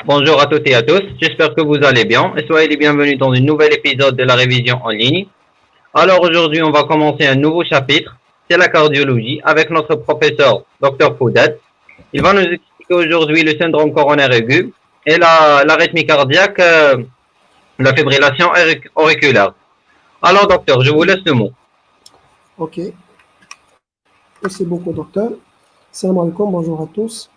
Bonjour à toutes et à tous, j'espère que vous allez bien et soyez les bienvenus dans un nouvel épisode de la révision en ligne. Alors aujourd'hui, on va commencer un nouveau chapitre, c'est la cardiologie, avec notre professeur Dr Foudet. Il va nous expliquer aujourd'hui le syndrome coronaire aigu et l'arythmie cardiaque, la fibrillation auriculaire. Alors docteur, je vous laisse le mot. Ok, merci beaucoup docteur. Salam alaikum, bonjour à tous.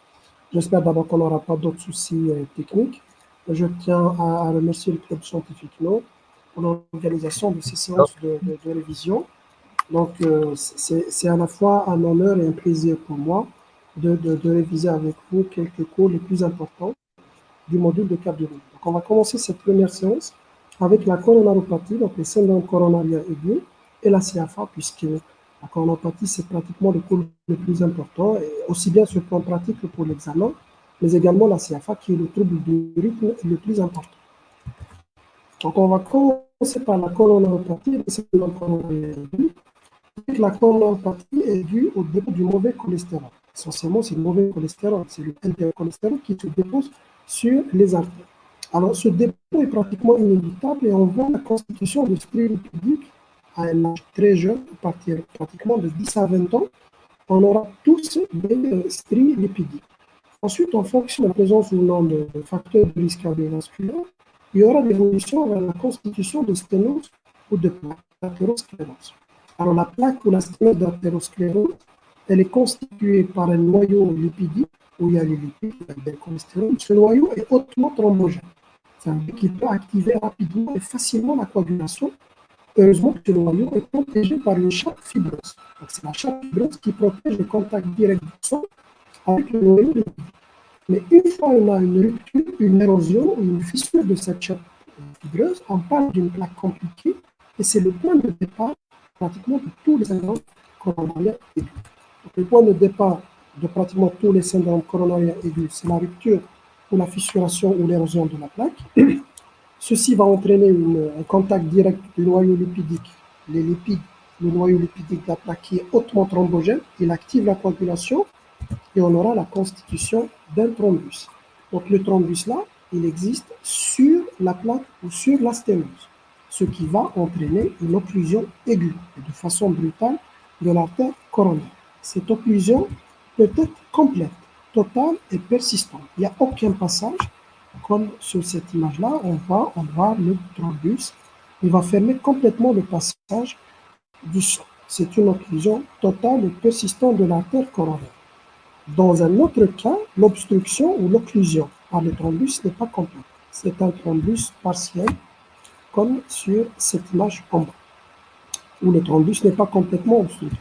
J'espère d'abord qu'on n'aura pas d'autres soucis techniques. Je tiens à remercier le Club Scientifique No pour l'organisation de ces séances de révision. Donc, c'est à la fois un honneur et un plaisir pour moi de réviser avec vous quelques cours les plus importants du module de cardiologie. Donc, on va commencer cette première séance avec la coronaropathie, donc le syndrome coronarien aigu, et la CFA, puisque la coronaropathie, c'est pratiquement le cours le plus important, et aussi bien sur le plan pratique que pour l'examen, mais également la CFA, qui est le trouble du rythme le plus important. Donc, on va commencer par la coronaropathie et le syndrome coronarien aigu. La coronaropathie est due au dépôt du mauvais cholestérol. Essentiellement, c'est le mauvais cholestérol, c'est le LDL-cholestérol qui se dépose sur les artères. Alors, ce dépôt est pratiquement inévitable et on voit la constitution de stries lipidiques à un âge très jeune, à partir pratiquement de 10 à 20 ans, on aura tous des stries lipidiques. Ensuite, en fonction de la présence ou non de facteurs de risque cardiovasculaire, il y aura des évolutions vers la constitution de sténose ou de plaque d'athérosclérose. Alors, la plaque ou la sténose d'athérosclérose, elle est constituée par un noyau lipidique où il y a les lipides, il y a le cholestérol. Ce noyau est hautement thrombogène. Ça veut dire qu'il peut activer rapidement et facilement la coagulation. Heureusement que ce noyau est protégé par une chape fibreuse. Donc, c'est la chape fibreuse qui protège le contact direct du sang avec le noyau lipide. Mais une fois on a une rupture, une érosion ou une fissure de cette chape fibreuse, on parle d'une plaque compliquée et c'est le point de départ pratiquement de tous les syndromes coronariens aigus. Donc, le point de départ de pratiquement tous les syndromes coronariens aigus, c'est la rupture ou la fissuration ou l'érosion de la plaque. Ceci va entraîner un contact direct du noyau lipidique, les lipides, le noyau lipidique de la plaque qui est hautement thrombogène, il active la coagulation et on aura la constitution d'un thrombus. Donc le thrombus là, il existe sur la plaque ou sur la sténose, ce qui va entraîner une occlusion aiguë de façon brutale de l'artère coronaire. Cette occlusion peut être complète, totale et persistante. Il n'y a aucun passage, comme sur cette image-là, on voit le thrombus. Il va fermer complètement le passage du sang. C'est une occlusion totale et persistante de l'artère coronaire. Dans un autre cas, l'obstruction ou l'occlusion par le thrombus n'est pas complète. C'est un thrombus partiel, comme sur cette image en bas, où le thrombus n'est pas complètement obstructif.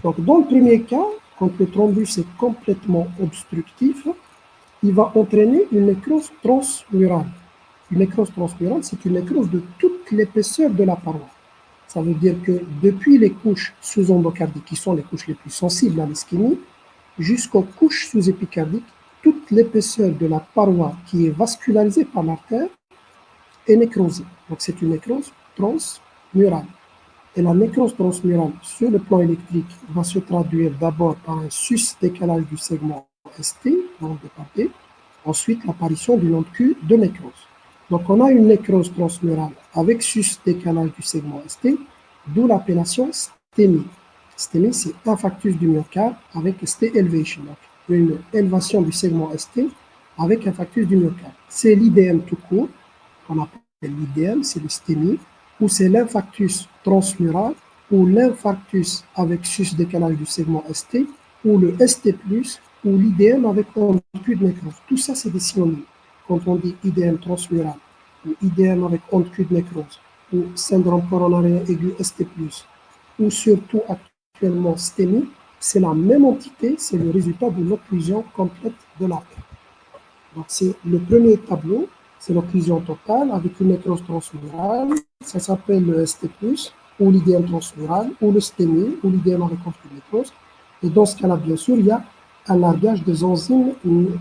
Donc, dans le premier cas, quand le thrombus est complètement obstructif, il va entraîner une nécrose transmurale. Une nécrose transmurale, c'est une nécrose de toute l'épaisseur de la paroi. Ça veut dire que depuis les couches sous-endocardiques, qui sont les couches les plus sensibles à l'ischémie, jusqu'aux couches sous-épicardiques, toute l'épaisseur de la paroi qui est vascularisée par l'artère est nécrosée. Donc c'est une nécrose transmurale. Et la nécrose transmurale, sur le plan électrique, va se traduire d'abord par un sus-décalage du segment ST, donc départé, ensuite l'apparition d'une onde Q de nécrose. Donc on a une nécrose transmurale avec sus-décalage du segment ST, d'où l'appellation STEMI. STEMI, c'est infarctus du myocarde avec ST elevation, donc une élévation du segment ST avec infarctus du myocarde. C'est l'IDM tout court, qu'on appelle l'IDM, c'est le STEMI, ou c'est l'infarctus transmural, ou l'infarctus avec sus-décalage du segment ST, ou le ST+, ou l'IDM avec onde Q de nécrose. Tout ça, c'est des synonymes. Quand on dit IDM transmural, ou IDM avec onde Q de nécrose, ou syndrome coronarien aigu ST+, ou surtout actuellement STEMI, c'est la même entité, c'est le résultat de l'occlusion complète de l'artère. Donc c'est le premier tableau, c'est l'occlusion totale avec une nécrose transmurale, ça s'appelle le ST+, ou l'IDM transmural, ou le STEMI, ou l'IDM avec onde Q de nécrose. Et dans ce cas-là, bien sûr, il y a un largage des enzymes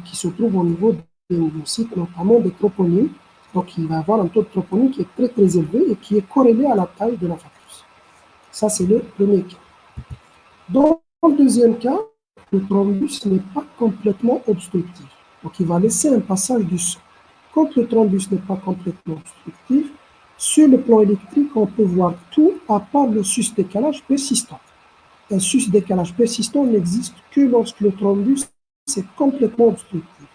qui se trouve au niveau des monocytes, notamment des troponines. Donc, il va y avoir un taux de troponine qui est très, très élevé et qui est corrélé à la taille de l'infarctus. Ça, c'est le premier cas. Dans le deuxième cas, le thrombus n'est pas complètement obstructif. Donc, il va laisser un passage du sang. Quand le thrombus n'est pas complètement obstructif, sur le plan électrique, on peut voir tout à part le sus-décalage persistant. Un sus-décalage persistant n'existe que lorsque le thrombus est complètement obstructif.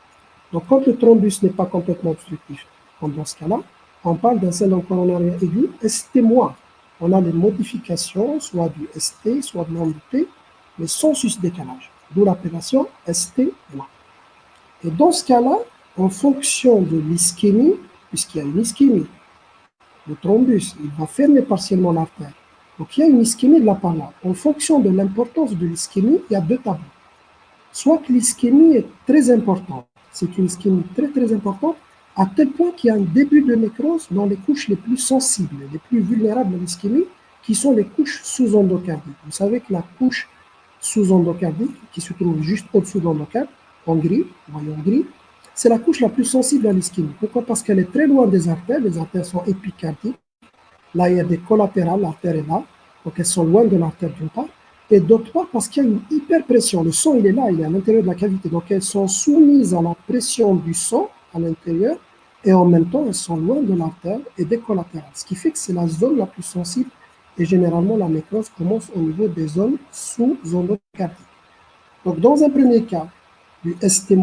Donc, quand le thrombus n'est pas complètement obstructif, comme dans ce cas-là, on parle d'un syndrome coronarien aigu ST-. On a les modifications, soit du ST, soit de l'AMP, mais sans sus-décalage, d'où l'appellation ST-. Et dans ce cas-là, en fonction de l'ischémie, puisqu'il y a une ischémie, le thrombus, il va fermer partiellement l'artère. Donc il y a une ischémie de la part là. En fonction de l'importance de l'ischémie, il y a deux tableaux. Soit que l'ischémie est très importante, c'est une ischémie très très importante, à tel point qu'il y a un début de nécrose dans les couches les plus sensibles, les plus vulnérables à l'ischémie, qui sont les couches sous-endocardiques. Vous savez que la couche sous-endocardique, qui se trouve juste au-dessous de l'endocarde, en gris, voyons en gris, c'est la couche la plus sensible à l'ischémie. Pourquoi? Parce qu'elle est très loin des artères, les artères sont épicardiques. Là, il y a des collatérales, l'artère est là, donc elles sont loin de l'artère d'une part, et d'autre part parce qu'il y a une hyperpression. Le sang, il est là, il est à l'intérieur de la cavité, donc elles sont soumises à la pression du sang à l'intérieur, et en même temps, elles sont loin de l'artère et des collatérales, ce qui fait que c'est la zone la plus sensible, et généralement, la nécrose commence au niveau des zones sous-endocardiques. Donc, dans un premier cas, du ST-,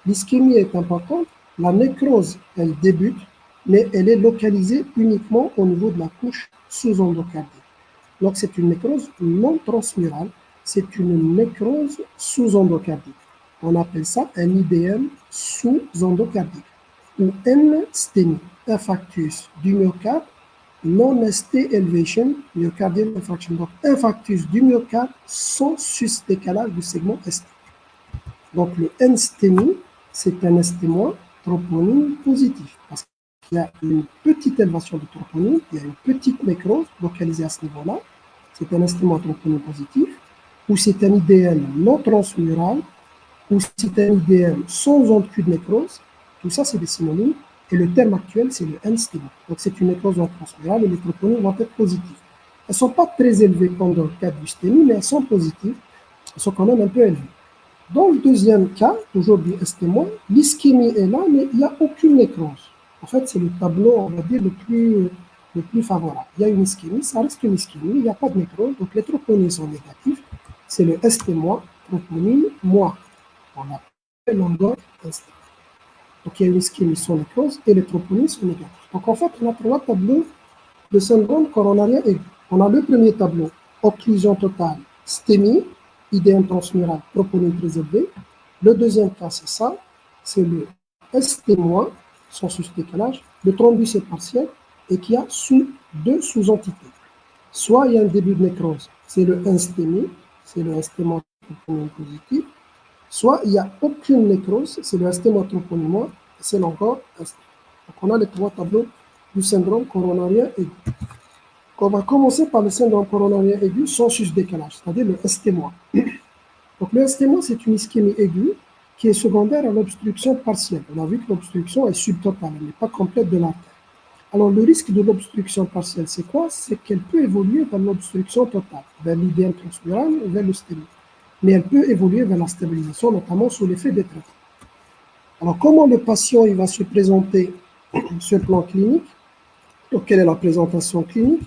l'ischémie est importante, la nécrose, elle débute, mais elle est localisée uniquement au niveau de la couche sous-endocardique. Donc, c'est une nécrose non transmurale, c'est une nécrose sous-endocardique. On appelle ça un IDM sous-endocardique ou N-stémie, infarctus du myocarde, non-ST elevation, myocardial infarction. Donc, infarctus du myocarde sans sus-décalage du segment ST. Donc, le N-stémie, c'est un ST- troponine positif. Parce qu'il y a une petite élévation de troponine, il y a une petite nécrose localisée à ce niveau-là. C'est un ST- troponine positif. Ou c'est un IDM non transmural, ou c'est un IDM sans onde Q de nécrose. Tout ça, c'est des synonymes. Et le terme actuel, c'est le N-stémie. Donc, c'est une nécrose non transmurale et les troponines vont être positives. Elles ne sont pas très élevées comme dans le cas du stémie, mais elles sont positives. Elles sont quand même un peu élevées. Dans le deuxième cas, toujours du ST-, l'ischémie est là, mais il n'y a aucune nécrose. En fait, c'est le tableau, on va dire, le plus favorable. Il y a une ischémie, ça reste une ischémie, il n'y a pas de nécrose, donc les troponines sont négatives. C'est le ST-, troponine moi. On appelle l'engorge ST. Donc il y a une ischémie sans nécrose et les troponines sont négatives. Donc en fait, on a trois tableaux de syndrome coronarien aigu. On a le premier tableau, occlusion totale, stémie, IDM transmural, troponine très élevée. Le deuxième cas, c'est ça, c'est le ST-, sans sus-décalage, le thrombus est partiel et qui a deux sous-entités. Soit il y a un début de nécrose, c'est le N-stémie, c'est le ST-, troponine positif, soit il n'y a aucune nécrose, c'est le ST-, troponine, c'est encore ST. Donc on a les trois tableaux du syndrome coronarien aigu. On va commencer par le syndrome coronarien aigu sans sus-décalage, c'est-à-dire le ST-. Donc le ST-, c'est une ischémie aiguë qui est secondaire à l'obstruction partielle. On a vu que l'obstruction est subtotale, elle n'est pas complète de l'artère. Alors le risque de l'obstruction partielle, c'est quoi? C'est qu'elle peut évoluer vers l'obstruction totale, vers l'IDM transmural ou vers le stémie. Mais elle peut évoluer vers la stabilisation, notamment sous l'effet des traitements. Alors comment le patient il va se présenter sur le plan clinique? Donc quelle est la présentation clinique?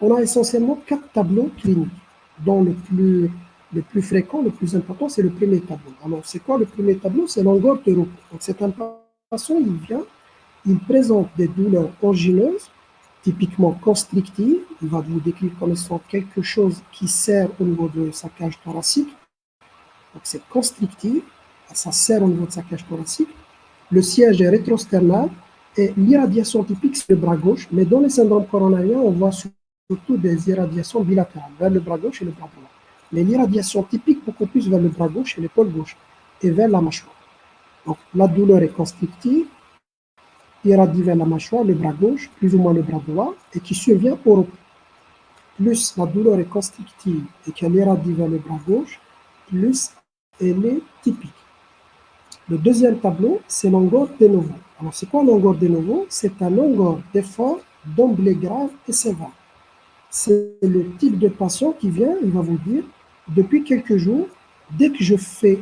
On a essentiellement 4 tableaux cliniques, dont le plus fréquent, le plus important, c'est le premier tableau. Alors, c'est quoi le premier tableau? C'est l'engorge de repos. Donc, c'est un patient, il vient, il présente des douleurs angineuses, typiquement constrictives. Il va vous décrire comme étant quelque chose qui serre au niveau de sa cage thoracique. Donc, c'est constrictif, ça serre au niveau de sa cage thoracique. Le siège est rétrosternal et l'irradiation typique, c'est le bras gauche. Mais dans les syndromes coronariens, on voit surtout des irradiations bilatérales vers le bras gauche et le bras droit. Mais l'irradiation typique beaucoup plus vers le bras gauche et l'épaule gauche et vers la mâchoire. Donc la douleur est constrictive, irradie vers la mâchoire, le bras gauche, plus ou moins le bras droit, et qui survient au repos. Plus la douleur est constrictive et qu'elle irradie vers le bras gauche, plus elle est typique. Le deuxième tableau, c'est l'engorge de novo. Alors c'est quoi l'engorge de novo? C'est un engorge d'effort d'emblée grave et sévère. C'est le type de patient qui vient, il va vous dire, depuis quelques jours, dès que je fais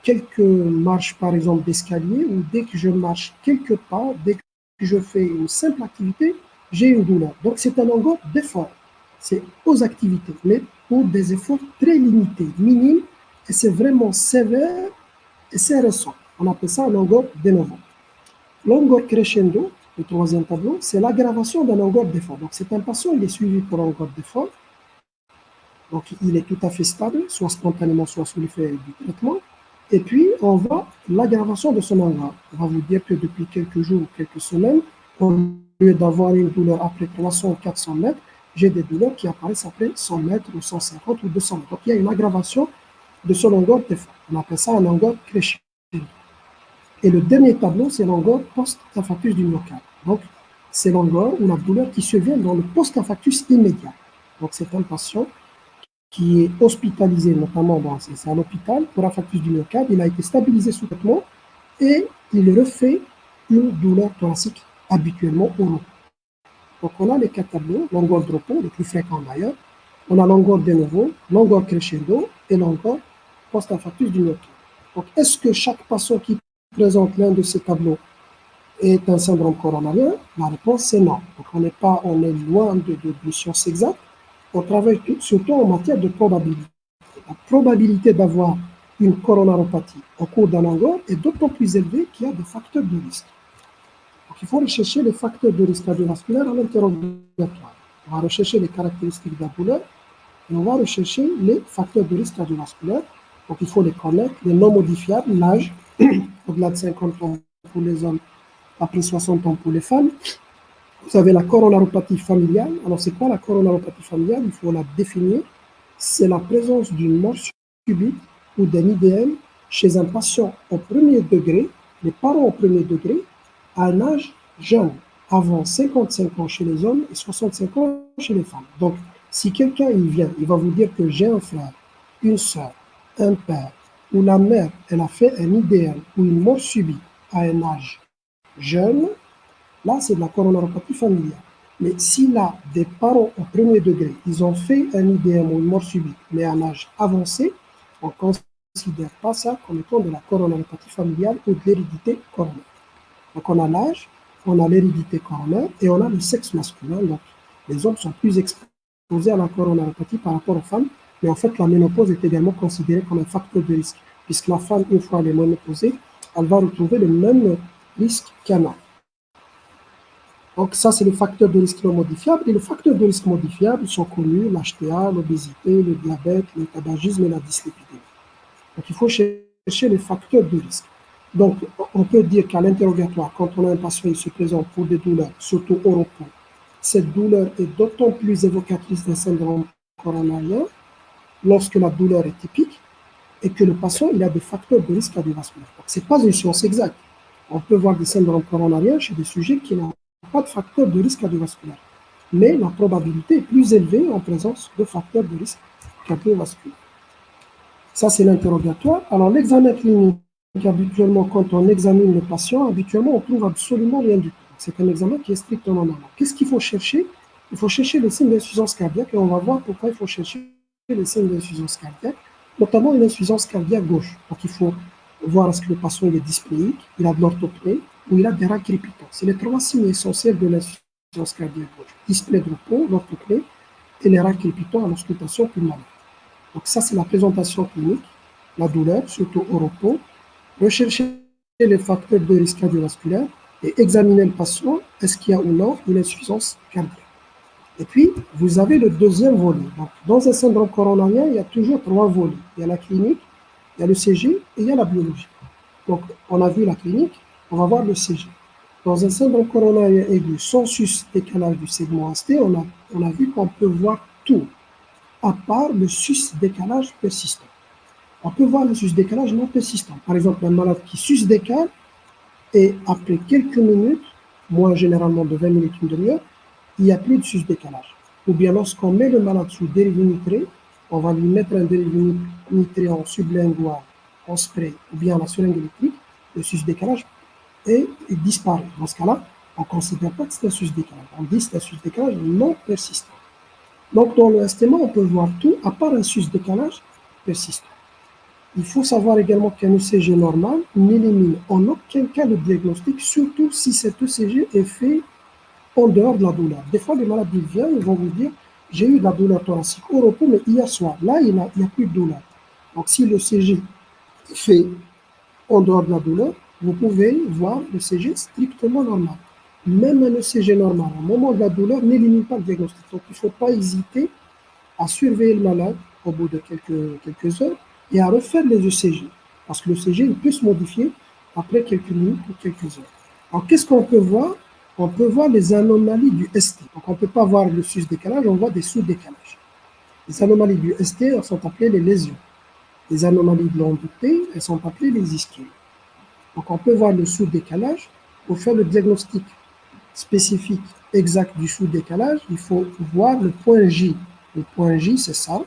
quelques marches, par exemple, d'escalier, ou dès que je marche quelques pas, dès que je fais une simple activité, j'ai une douleur. Donc, c'est un longueur d'effort. C'est aux activités, mais pour des efforts très limités, minimes, et c'est vraiment sévère et c'est récent. On appelle ça un longueur d'énervement. Longueur crescendo, le troisième tableau, c'est l'aggravation d'un longueur d'effort. Donc, c'est un patient, il est suivi pour un longueur d'effort. Donc, il est tout à fait stable, soit spontanément, soit sous l'effet du traitement. Et puis, on voit l'aggravation de son longueur. On va vous dire que depuis quelques jours ou quelques semaines, au lieu d'avoir une douleur après 300 ou 400 mètres, j'ai des douleurs qui apparaissent après 100 mètres ou 150 ou 200 mètres. Donc, il y a une aggravation de son longueur d'effort. On appelle ça un longueur crescendo. Et le dernier tableau, c'est longueur post-infarctus du myocarde. Donc, c'est longueur ou la douleur qui survient dans le post-infarctus immédiat. Donc, c'est un patient qui est hospitalisé, notamment c'est à l'hôpital, pour infarctus du myocarde. Il a été stabilisé sous traitement et il refait une douleur thoracique habituellement au repos. Donc, on a les quatre tableaux, longueur de repos, le plus fréquent d'ailleurs. On a longueur de nouveau, longueur crescendo et longueur post-infarctus du myocarde. Donc, est-ce que chaque patient qui présente l'un de ces tableaux est un syndrome coronarien? La réponse est non. Donc, on est loin de science exacte. On travaille surtout en matière de probabilité. La probabilité d'avoir une coronaropathie au cours d'un longueur est d'autant plus élevée qu'il y a des facteurs de risque. Donc, il faut rechercher les facteurs de risque cardiovasculaire à l'interrogatoire. On va rechercher les caractéristiques de la douleur et on va rechercher les facteurs de risque cardiovasculaire. Donc, il faut les connaître, les non modifiables, l'âge, au-delà de 50 ans pour les hommes, après 60 ans pour les femmes. Vous avez la coronaropathie familiale. Alors, c'est quoi la coronaropathie familiale? Il faut la définir. C'est la présence d'une mort subite ou d'un IDM chez un patient au premier degré, les parents au premier degré, à un âge jeune, avant 55 ans chez les hommes et 65 ans chez les femmes. Donc, si quelqu'un il vient, il va vous dire que j'ai un frère, une soeur, un père, ou la mère, elle a fait un IDM ou une mort subite à un âge jeune, là, c'est de la coronaropathie familiale. Mais s'il a des parents au premier degré, ils ont fait un IDM ou une mort subite, mais à un âge avancé, on ne considère pas ça comme étant de la coronaropathie familiale ou de l'hérédité coronaire. Donc, on a l'âge, on a l'hérédité coronaire et on a le sexe masculin. Donc, les hommes sont plus exposés à la coronaropathie par rapport aux femmes. Mais en fait, la ménopause est également considérée comme un facteur de risque, puisque la femme, une fois elle est ménopausée, elle va retrouver le même risque qu'un homme. Donc, ça, c'est les facteurs de risque non modifiables. Et les facteurs de risque modifiables sont connus, l'HTA, l'obésité, le diabète, le tabagisme et la dyslipidémie. Donc, il faut chercher les facteurs de risque. Donc, on peut dire qu'à l'interrogatoire, quand on a un patient qui se présente pour des douleurs, surtout au repos, cette douleur est d'autant plus évocatrice d'un syndrome coronarien lorsque la douleur est typique et que le patient il a des facteurs de risque cardiovasculaire. Donc, ce n'est pas une science exacte. On peut voir des syndromes coronariens chez des sujets qui n'ont pas de facteurs de risque cardiovasculaire. Mais la probabilité est plus élevée en présence de facteurs de risque cardiovasculaire. Ça, c'est l'interrogatoire. Alors, l'examen clinique, habituellement, quand on examine le patient, habituellement, on trouve absolument rien du tout. C'est un examen qui est strictement normal. Qu'est-ce qu'il faut chercher? Il faut chercher les signes d'insuffisance cardiaque et on va voir pourquoi il faut chercher les signes d'insuffisance cardiaque, notamment une insuffisance cardiaque gauche. Donc, il faut voir est-ce que le patient est dyspnéique, il a de l'orthopnée ou il a des reins crépitants. C'est les trois signes essentiels de l'insuffisance cardiaque gauche. Dyspnée de repos, l'orthopnée et les reins crépitants à l'auscultation pulmonaire. Donc ça, c'est la présentation clinique, la douleur, surtout au repos, rechercher les facteurs de risque cardiovasculaire et examiner le patient, est-ce qu'il y a ou non une insuffisance cardiaque. Et puis, vous avez le deuxième volet. Donc, dans un syndrome coronarien, il y a toujours trois volets. Il y a la clinique, il y a le CG et il y a la biologie. Donc, on a vu la clinique, on va voir le CG. Dans un syndrome coronarien aigu sans sus-décalage du segment ST, on a vu qu'on peut voir tout, à part le sus-décalage persistant. On peut voir le sus-décalage non persistant. Par exemple, un malade qui sus-décale et après quelques minutes, moins généralement de 20 minutes, une demi-heure, il n'y a plus de sus-décalage. Ou bien lorsqu'on met le malade sous dérivé nitré, on va lui mettre un dérivé nitré en sublingual, en spray, ou bien à la seringue électrique, le sus-décalage il disparaît. Dans ce cas-là, on ne considère pas que c'est un sus-décalage. On dit que c'est un sus-décalage non persistant. Donc, dans le STMA, on peut voir tout, à part un sus-décalage persistant. Il faut savoir également qu'un ECG normal n'élimine en aucun cas le diagnostic, surtout si cet ECG est fait en dehors de la douleur. Des fois, les malades viennent, ils vont vous dire, j'ai eu de la douleur thoracique au repos, mais hier soir, là, il n'y a plus de douleur. Donc, si l'ECG est fait en dehors de la douleur, vous pouvez voir l'ECG strictement normal. Même un ECG normal, au moment de la douleur, n'élimine pas le diagnostic. Donc, il ne faut pas hésiter à surveiller le malade au bout de quelques heures et à refaire les ECG. Parce que l'ECG, il peut se modifier après quelques minutes ou quelques heures. Alors, qu'est-ce qu'on peut voir? On peut voir les anomalies du ST. Donc, on ne peut pas voir le sus-décalage, on voit des sous-décalages. Les anomalies du ST, elles sont appelées les lésions. Les anomalies de l'onde T, elles sont appelées les ischémies. Donc, on peut voir le sous-décalage. Pour faire le diagnostic spécifique exact du sous-décalage, il faut voir le point J. Le point J, c'est ça.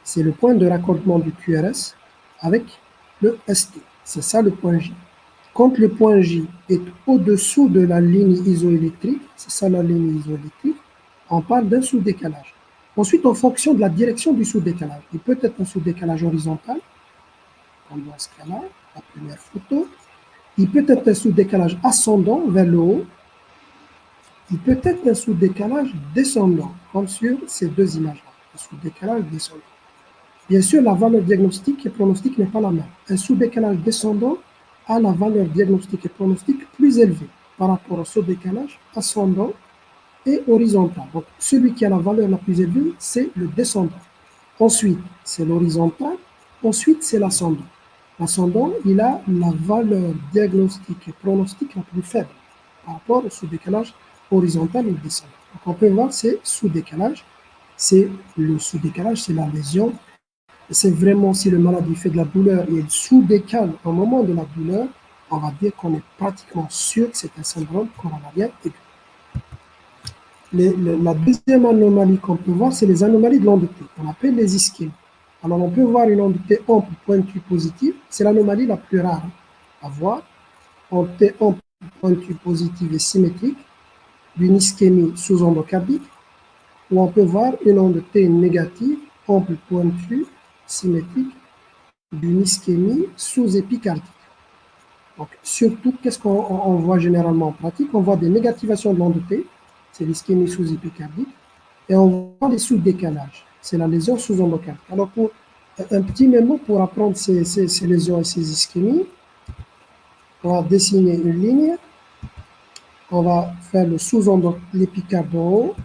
C'est le point de raccordement du QRS avec le ST. C'est ça le point J. Quand le point J est au-dessous de la ligne isoélectrique, c'est ça la ligne isoélectrique, on parle d'un sous-décalage. Ensuite, en fonction de la direction du sous-décalage, il peut être un sous-décalage horizontal, comme dans ce cas-là, la première photo. Il peut être un sous-décalage ascendant vers le haut. Il peut être un sous-décalage descendant, comme sur ces deux images-là, un sous-décalage descendant. Bien sûr, la valeur diagnostique et pronostique n'est pas la même. Un sous-décalage descendant a la valeur diagnostique et pronostique plus élevée par rapport au sous-décalage ascendant et horizontal. Donc, celui qui a la valeur la plus élevée, c'est le descendant. Ensuite, c'est l'horizontal. Ensuite, c'est l'ascendant. L'ascendant, il a la valeur diagnostique et pronostique la plus faible par rapport au sous-décalage horizontal et descendant. Donc, on peut voir ces sous-décalages. C'est le sous-décalage, c'est la lésion. C'est vraiment si le malade fait de la douleur et il sous-décale au moment de la douleur, on va dire qu'on est pratiquement sûr que c'est un syndrome coronarien aigu. La deuxième anomalie qu'on peut voir, c'est les anomalies de l'onde T. On appelle les ischémies. Alors, on peut voir une onde T ample pointue positive. C'est l'anomalie la plus rare à voir. Onde T ample pointue positive et symétrique d'une ischémie sous-endocardique. Ou on peut voir une onde T négative ample pointue symétrique d'une ischémie sous-épicardique. Donc, surtout, qu'est-ce qu'on voit généralement en pratique? On voit des négativations de l'onde T, c'est l'ischémie sous-épicardique, et on voit les sous-décalages, c'est la lésion sous-endocardique. Alors, pour un petit mémo pour apprendre ces lésions et ces ischémies, on va dessiner une ligne, on va faire le l'épicarde en haut,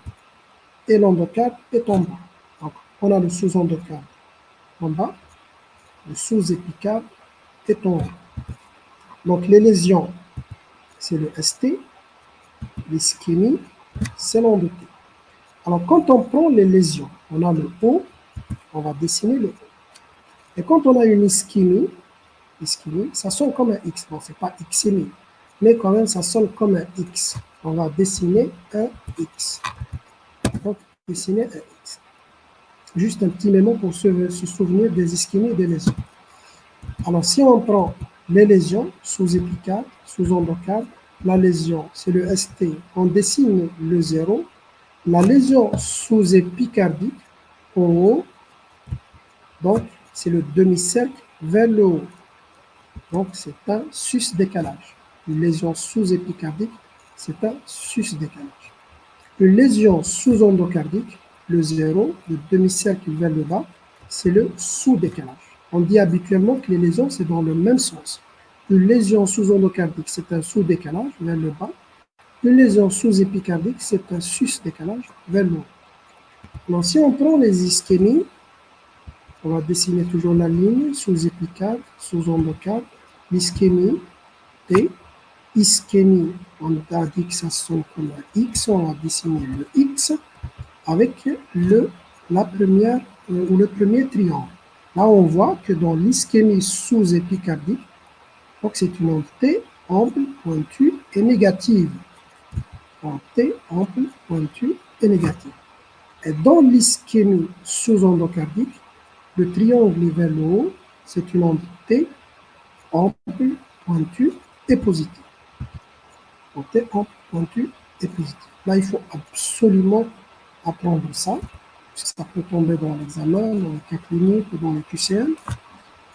et l'endocarde est en bas. Donc, on a le sous-endocarde en bas, le sous-épicarde est en haut. Donc, les lésions, c'est le ST, l'ischémie, c'est l'onde T. Alors, quand on prend les lésions, on a le haut, on va dessiner le haut. Et quand on a une ischémie, ça sonne comme un X. Bon, ce n'est pas ischémie, mais quand même, ça sonne comme un X. On va dessiner un X. Donc, dessiner un X. Juste un petit mémo pour se souvenir des ischémies et des lésions. Alors, si on prend les lésions sous-épicarde, sous-endocarde, la lésion, c'est le ST, on dessine le 0. La lésion sous-épicardique, en haut, donc c'est le demi-cercle vers le haut. Donc, c'est un sus-décalage. Une lésion sous-épicardique, c'est un sus-décalage. Une lésion sous-endocardique, le 0, le demi-cercle vers le bas, c'est le sous-décalage. On dit habituellement que les lésions, c'est dans le même sens. Une lésion sous-endocardique, c'est un sous-décalage vers le bas. Une lésion sous-épicardique, c'est un sus-décalage vers le haut. Donc, si on prend les ischémies, on va dessiner toujours la ligne sous-épicarde, sous-endocarde, l'ischémie T, ischémie, on a dit que ça sonne comme un X, on va dessiner le X avec le premier triangle. Là, on voit que dans l'ischémie sous-épicardique, donc c'est une onde T ample, pointue et négative. Onde T ample, pointue et négative. Et dans l'ischémie sous-endocardique, le triangle est vers le haut, c'est une onde T ample, pointue et positive. Donc T ample, pointue et positive. Là, il faut absolument apprendre ça, parce que ça peut tomber dans l'examen, dans les cas cliniques ou dans les QCM.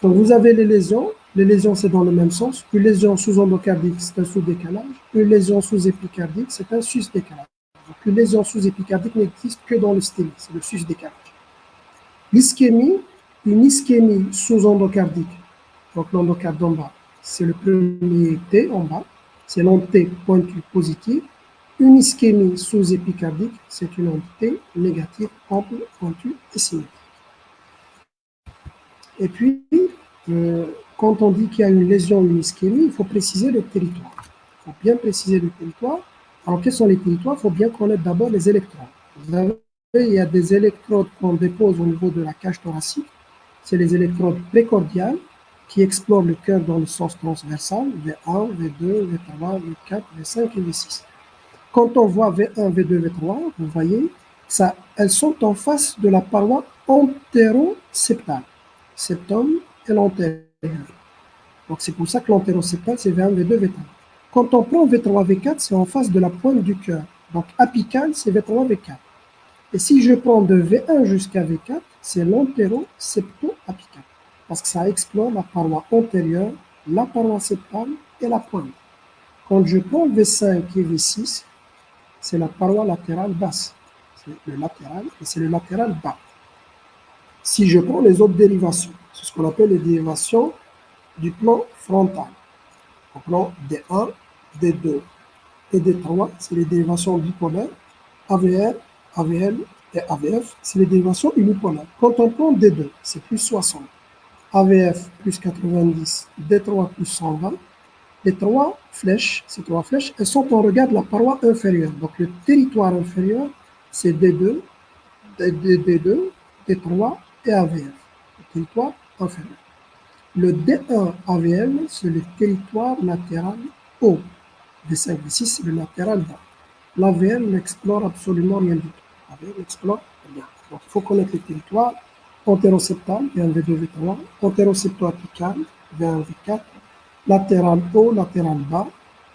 Donc, vous avez les lésions. Les lésions, c'est dans le même sens. Une lésion sous endocardique, c'est un sous-décalage. Une lésion sous-épicardique, c'est un sus-décalage. Donc, une lésion sous-épicardique n'existe que dans le stémie, c'est le sus-décalage. L'ischémie, une ischémie sous-endocardique, donc l'endocarde en bas, c'est le premier T en bas, c'est l'onde T pointue positive. Une ischémie sous-épicardique, c'est une onde T négative, ample, pointue et symétrique. Et puis, quand on dit qu'il y a une lésion ou une ischémie, il faut préciser le territoire. Il faut bien préciser le territoire. Alors, quels sont les territoires? Il faut bien connaître d'abord les électrodes. Vous savez, il y a des électrodes qu'on dépose au niveau de la cage thoracique. C'est les électrodes précordiales qui explorent le cœur dans le sens transversal, V1, V2, V3, V4, V5 et V6. Quand on voit V1, V2, V3, vous voyez, ça, elles sont en face de la paroi antéroseptale. Septum et l'antérieur. Donc c'est pour ça que l'antéroseptal, c'est V1, V2, V3. Quand on prend V3, V4, c'est en face de la pointe du cœur. Donc apical, c'est V3, V4. Et si je prends de V1 jusqu'à V4, c'est l'antérosepto-apical. Parce que ça explore la paroi antérieure, la paroi septale et la pointe. Quand je prends V5 et V6, c'est la paroi latérale basse. C'est le latéral et c'est le latéral bas. Si je prends les autres dérivations, c'est ce qu'on appelle les dérivations du plan frontal. Au plan D1, D2 et D3, c'est les dérivations bipolaires. AVR, AVL et AVF, c'est les dérivations unipolaires. Quand on prend D2, c'est plus 60. AVF plus 90, D3 plus 120. Les trois flèches, ces trois flèches, elles sont en regard de la paroi inférieure. Donc le territoire inférieur, c'est D2, D2, D3 et AVF, le territoire inférieur. Le D1 AVL, c'est le territoire latéral haut. V5, V6, c'est le latéral bas. L'AVL n'explore absolument rien du tout. L'AVL n'explore rien. Donc il faut connaître les territoires antéroseptal, V1, V2, V3, antérosepto-apical, V1, V4, latéral haut, latéral bas.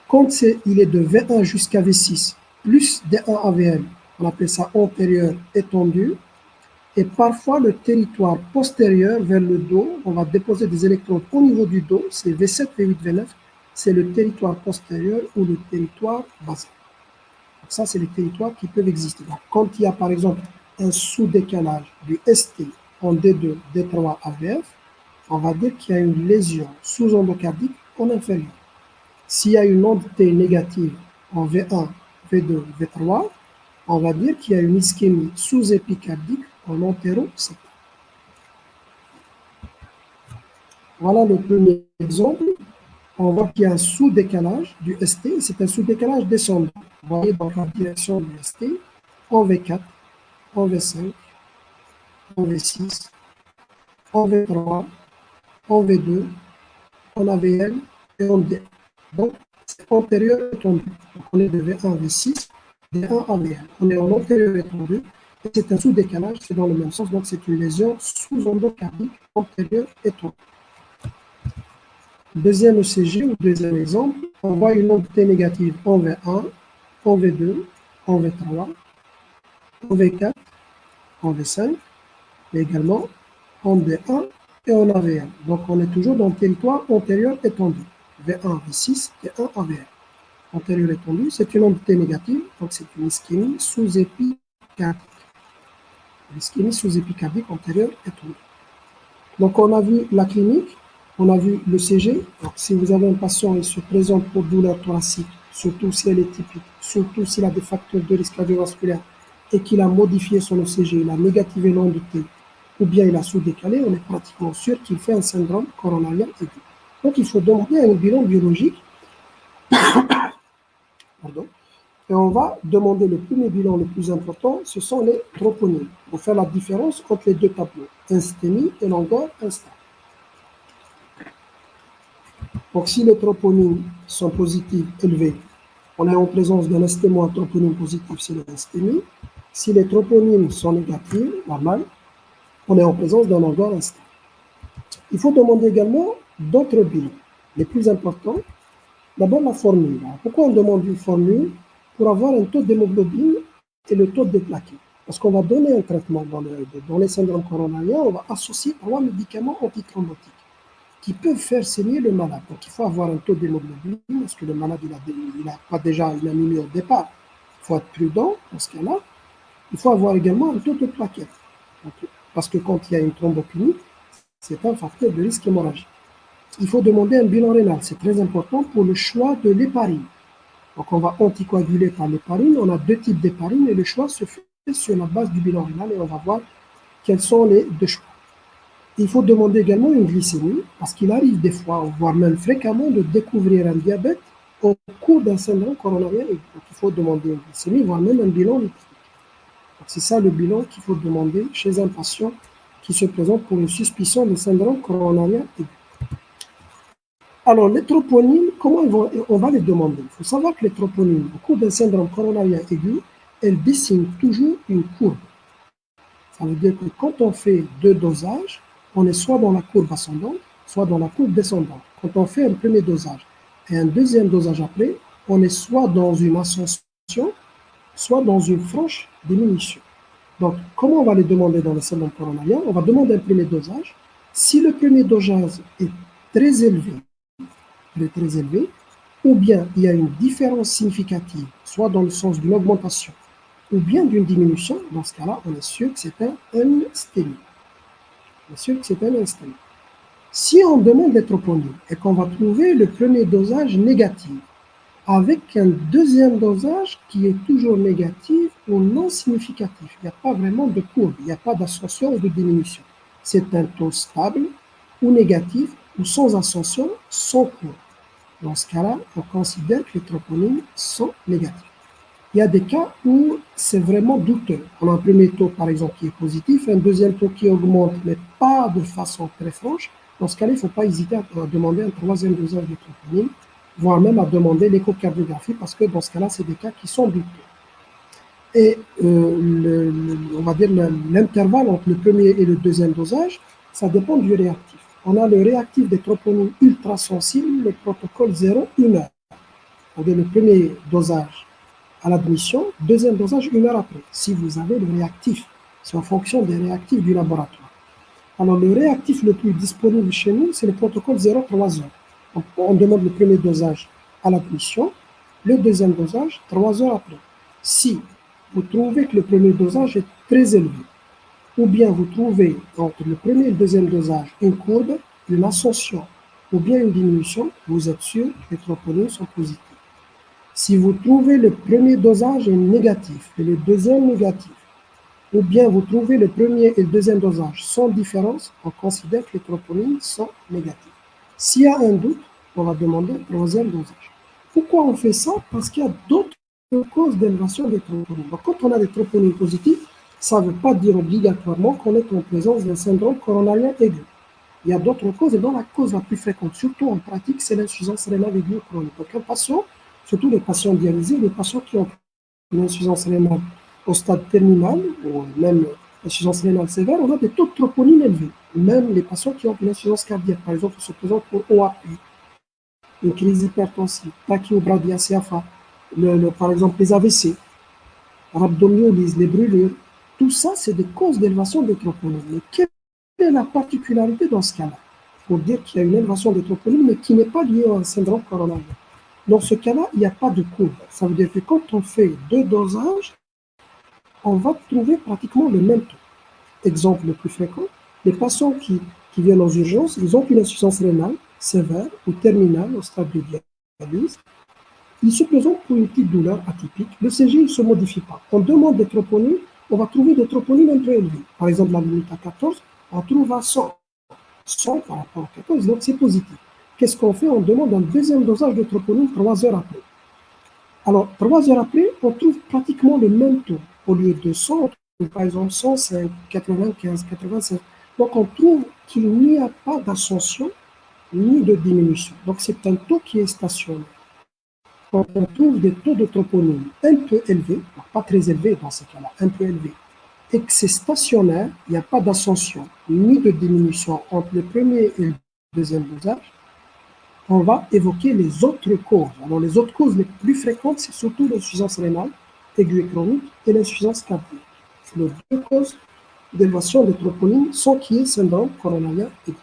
Quand il est de V1 jusqu'à V6, plus D1 AVL, on appelle ça antérieur étendu. Et parfois, le territoire postérieur vers le dos, on va déposer des électrodes au niveau du dos, c'est V7, V8, V9, c'est le territoire postérieur ou le territoire basal. Donc ça, c'est les territoires qui peuvent exister. Donc, quand il y a par exemple un sous-décalage du ST en D2, D3, AVF, on va dire qu'il y a une lésion sous-endocardique en inférieur. S'il y a une onde T négative en V1, V2, V3, on va dire qu'il y a une ischémie sous-épicardique en antéroseptal. Voilà le premier exemple. On voit qu'il y a un sous-décalage du ST, c'est un sous-décalage descendant. Vous voyez dans la direction du ST, en V4, en V5, en V6, en V3, en V2, en AVL et en D. Donc, c'est antérieur étendu. Donc, on est de V1 à V6, D1 à VL. On est en antérieur étendu. Et c'est un sous-décalage, c'est dans le même sens. Donc, c'est une lésion sous-endocardique antérieure étendue. Deuxième ECG ou deuxième exemple, on voit une onde T négative en V1, en V2, en V3, en V4, en V5, mais également en D1 et en AVL. Donc, on est toujours dans le territoire antérieur étendu. V1, V6 et 1 AVL. Antérieur étendu, c'est une onde T négative, donc c'est une ischémie sous-épicardique. L'ischémie sous-épicardique antérieure étendue. Donc, on a vu la clinique, on a vu le CG. Donc, si vous avez un patient qui se présente pour douleur thoracique, surtout si elle est typique, surtout s'il a des facteurs de risque cardiovasculaire et qu'il a modifié son ECG, il a négativé l'onde T, ou bien il a sous-décalé, on est pratiquement sûr qu'il fait un syndrome coronarien aigu. Donc, il faut demander un bilan biologique. Pardon. Et on va demander le premier bilan le plus important, ce sont les troponymes. Pour faire la différence entre les deux tableaux, instémie et longueur instable. Donc, si les troponymes sont positifs, élevés, on est en présence d'un instémo, un troponyme positif, c'est l'instémie. Si les troponymes sont négatifs, normal, on est en présence d'un longueur instable. Il faut demander également d'autres bilans. Les plus importants, d'abord la formule. Alors, pourquoi on demande une formule? Pour avoir un taux d'hémoglobine et le taux de déplaqué. Parce qu'on va donner un traitement dans les syndromes coronariens, on va associer 3 médicaments antithrombotiques. qui peuvent faire saigner le malade. Donc, il faut avoir un taux d'hémoglobine, parce que le malade, il n'a pas déjà une anémie au départ. Il faut être prudent dans ce cas-là. Il faut avoir également un taux de plaquettes. Donc, parce que quand il y a une thrombopénie, c'est un facteur de risque hémorragique. Il faut demander un bilan rénal. C'est très important pour le choix de l'héparine. Donc, on va anticoaguler par l'héparine. On a deux types d'héparine et le choix se fait sur la base du bilan rénal et on va voir quels sont les deux choix. Il faut demander également une glycémie parce qu'il arrive des fois, voire même fréquemment, de découvrir un diabète au cours d'un syndrome coronarien. Donc, il faut demander une glycémie, voire même un bilan lipidique. C'est ça le bilan qu'il faut demander chez un patient qui se présente pour une suspicion de syndrome coronarien aigu. Alors, les troponines, comment on va les demander? Il faut savoir que les troponines, au cours d'un syndrome coronarien aigu, elles dessinent toujours une courbe. Ça veut dire que quand on fait deux dosages, on est soit dans la courbe ascendante, soit dans la courbe descendante. Quand on fait un premier dosage et un deuxième dosage après, on est soit dans une ascension, soit dans une franche diminution. Donc, comment on va les demander dans le syndrome coronarien? On va demander un premier dosage. Si le premier dosage est très élevé, ou bien il y a une différence significative, soit dans le sens d'une augmentation, ou bien d'une diminution, dans ce cas-là, on est sûr que c'est un stémie. On est sûr que c'est un stémie. Si on demande les troponines et qu'on va trouver le premier dosage négatif, avec un deuxième dosage qui est toujours négatif ou non significatif. Il n'y a pas vraiment de courbe, il n'y a pas d'ascension ou de diminution. C'est un taux stable ou négatif ou sans ascension, sans courbe. Dans ce cas-là, on considère que les troponines sont négatives. Il y a des cas où c'est vraiment douteux. On a un premier taux, par exemple, qui est positif, un deuxième taux qui augmente, mais pas de façon très franche. Dans ce cas-là, il ne faut pas hésiter à demander un troisième dosage de troponine, voire même à demander l'échocardiographie, parce que dans ce cas-là, c'est des cas qui sont douteux. Et on va dire l'intervalle entre le premier et le deuxième dosage, ça dépend du réactif. On a le réactif des troponines ultra sensibles, le protocole 0, 1 heure. On a le premier dosage à l'admission, deuxième dosage 1 heure après, si vous avez le réactif. C'est en fonction des réactifs du laboratoire. Alors, le réactif le plus disponible chez nous, c'est le protocole 0, 3 heures. Donc, on demande le premier dosage à l'admission, le deuxième dosage 3 heures après. Si vous trouvez que le premier dosage est très élevé, ou bien vous trouvez entre le premier et le deuxième dosage une courbe, une ascension, ou bien une diminution, vous êtes sûr que les troponines sont positives. Si vous trouvez le premier dosage est négatif et le deuxième négatif, ou bien vous trouvez le premier et le deuxième dosage sans différence, on considère que les troponines sont négatives. S'il y a un doute, on va demander un troisième dosage. Pourquoi on fait ça? Parce qu'il y a d'autres causes d'élévation des troponines. Donc, quand on a des troponines positives, ça ne veut pas dire obligatoirement qu'on est en présence d'un syndrome coronarien aigu. Il y a d'autres causes, et dont la cause la plus fréquente, surtout en pratique, c'est l'insuffisance rénale aiguë chronique. Donc, un patient, surtout les patients dialysés, les patients qui ont une insuffisance rénale au stade terminal, ou même l'insuffisance rénale sévère, on a des taux de troponine élevés. Même les patients qui ont une insuffisance cardiaque, par exemple, se présentent pour OAP, une crise hypertensive, tachyobradie, CFA, par exemple les AVC, rhabdomyolyse, les brûlures, tout ça, c'est des causes d'élévation des troponines. Mais quelle est la particularité dans ce cas-là? Pour dire qu'il y a une élévation des troponines, mais qui n'est pas liée à un syndrome coronarien. Dans ce cas-là, il n'y a pas de courbe. Ça veut dire que quand on fait deux dosages, on va trouver pratiquement le même taux. Exemple le plus fréquent, les patients qui viennent aux urgences, ils ont une insuffisance rénale sévère ou terminale au stade de dialyse. Ils se présentent pour une petite douleur atypique. Le CG ne se modifie pas. On demande des troponines, on va trouver des troponines un peu élevées. Par exemple, la limite à 14, on trouve à 100. 100 par rapport à 14, donc c'est positif. Qu'est-ce qu'on fait? On demande un deuxième dosage de troponine 3 heures après. Alors, 3 heures après, on trouve pratiquement le même taux. Au lieu de 100, on trouve par exemple 105, 95, 85. Donc, on trouve qu'il n'y a pas d'ascension ni de diminution. Donc, c'est un taux qui est stationnaire. Quand on trouve des taux de troponine un peu élevés, pas très élevés dans ce cas-là, un peu élevés, et que c'est stationnaire, il n'y a pas d'ascension ni de diminution entre le premier et le deuxième dosage, on va évoquer les autres causes. Alors, les autres causes les plus fréquentes, c'est surtout l'insuffisance rénale aiguë et chronique et l'insuffisance cardiaque. C'est les deux causes d'élévation des troponines sans qu'il y ait syndrome coronarien aigu.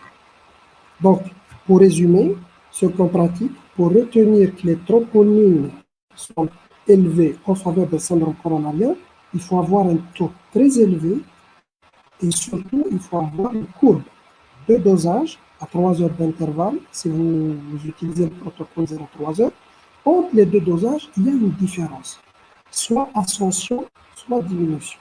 Donc, Pour résumer, ce plan pratique, pour retenir que les troponines sont élevées en faveur d'un syndrome coronarien, il faut avoir un taux très élevé et surtout, il faut avoir une courbe de dosage à 3 heures d'intervalle. Si vous utilisez le protocole 0,3 heures, entre les deux dosages, il y a une différence, soit ascension, soit diminution.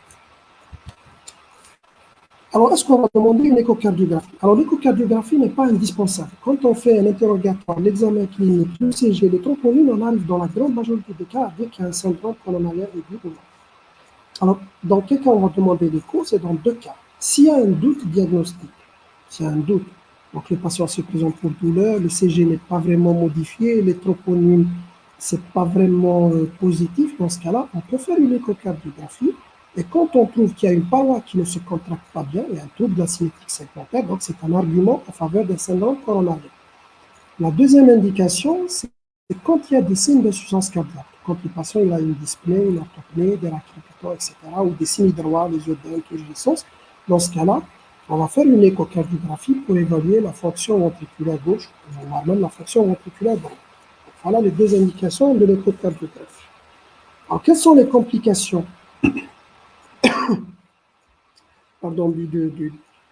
Alors, est-ce qu'on va demander une échocardiographie? Alors, l'échocardiographie n'est pas indispensable. Quand on fait un interrogatoire, l'examen clinique, l'ECG, les troponines, on arrive dans la grande majorité des cas à dire qu'il y a un syndrome coronarien aigu ou non. Alors, dans quel cas on va demander l'écho? C'est dans deux cas. S'il y a un doute diagnostique, s'il y a un doute, donc le patient se présente pour douleur, le CG n'est pas vraiment modifié, les troponines, c'est pas vraiment positif, dans ce cas-là, on peut faire une échocardiographie. Et quand on trouve qu'il y a une paroi qui ne se contracte pas bien, il y a un trouble de la cinétique segmentaire, donc c'est un argument en faveur d'un syndrome coronarien. La deuxième indication, c'est quand il y a des signes d'insuffisance cardiaque, quand le patient il a une dyspnée, une orthopnée, des racrépitants, etc., ou des signes droits, les œdèmes, turgescence, dans ce cas-là, on va faire une échocardiographie pour évaluer la fonction ventriculaire gauche, voire même la fonction ventriculaire droite. Voilà les deux indications de l'échocardiographie. Alors, quelles sont les complications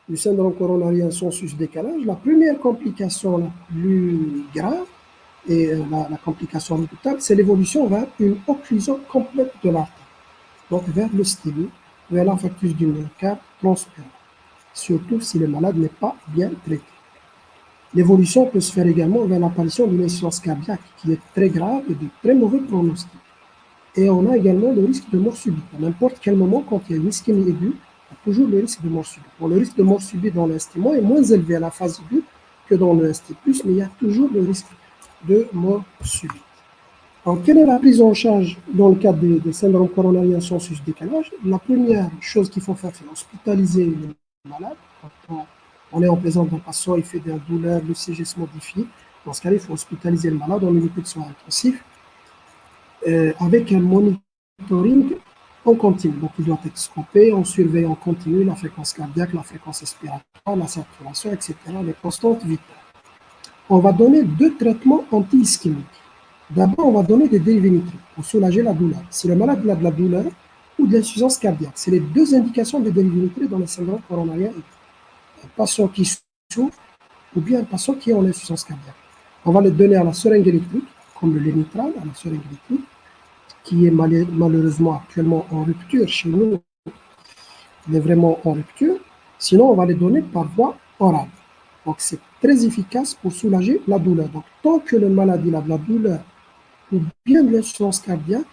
du syndrome coronarien sans sus-décalage? La première complication la plus grave et la complication redoutable, c'est l'évolution vers une occlusion complète de l'artère, donc vers le stylie, vers l'infarctus du myocarde transpirant, surtout si le malade n'est pas bien traité. L'évolution peut se faire également vers l'apparition d'une insuffisance cardiaque qui est très grave et de très mauvais pronostic. Et on a également le risque de mort subite. À n'importe quel moment, quand il y a une ischémie aiguë, il y a toujours le risque de mort subite. Bon, le risque de mort subite dans le ST- est moins élevé à la phase aiguë que dans le ST+, mais il y a toujours le risque de mort subite. Alors, quelle est la prise en charge dans le cadre des syndromes coronariens sans sus-décalage? La première chose qu'il faut faire, c'est hospitaliser le malade. Quand on est en présence d'un patient, il fait des douleurs, le CG se modifie. Dans ce cas-là, il faut hospitaliser le malade en unité de soins intensifs avec un monitoring en continu. Donc, il doit être scopé, on surveille en continu la fréquence cardiaque, la fréquence respiratoire, la saturation, etc., les constantes vitales. On va donner deux traitements anti-ischémiques. D'abord, on va donner des dérivés nitriques pour soulager la douleur. Si le malade a de la douleur ou de l'insuffisance cardiaque, c'est les deux indications des dérivés nitriques dans le syndrome coronarien aigu. Un patient qui souffre ou bien un patient qui est en insuffisance cardiaque. On va le donner à la seringue électrique, comme le lénitrale, à la seringue électrique, qui est malheureusement actuellement en rupture chez nous. Il est vraiment en rupture. Sinon, on va les donner par voie orale. Donc, c'est très efficace pour soulager la douleur. Donc, tant que le malade il a de la douleur ou bien de l'insuffisance cardiaque,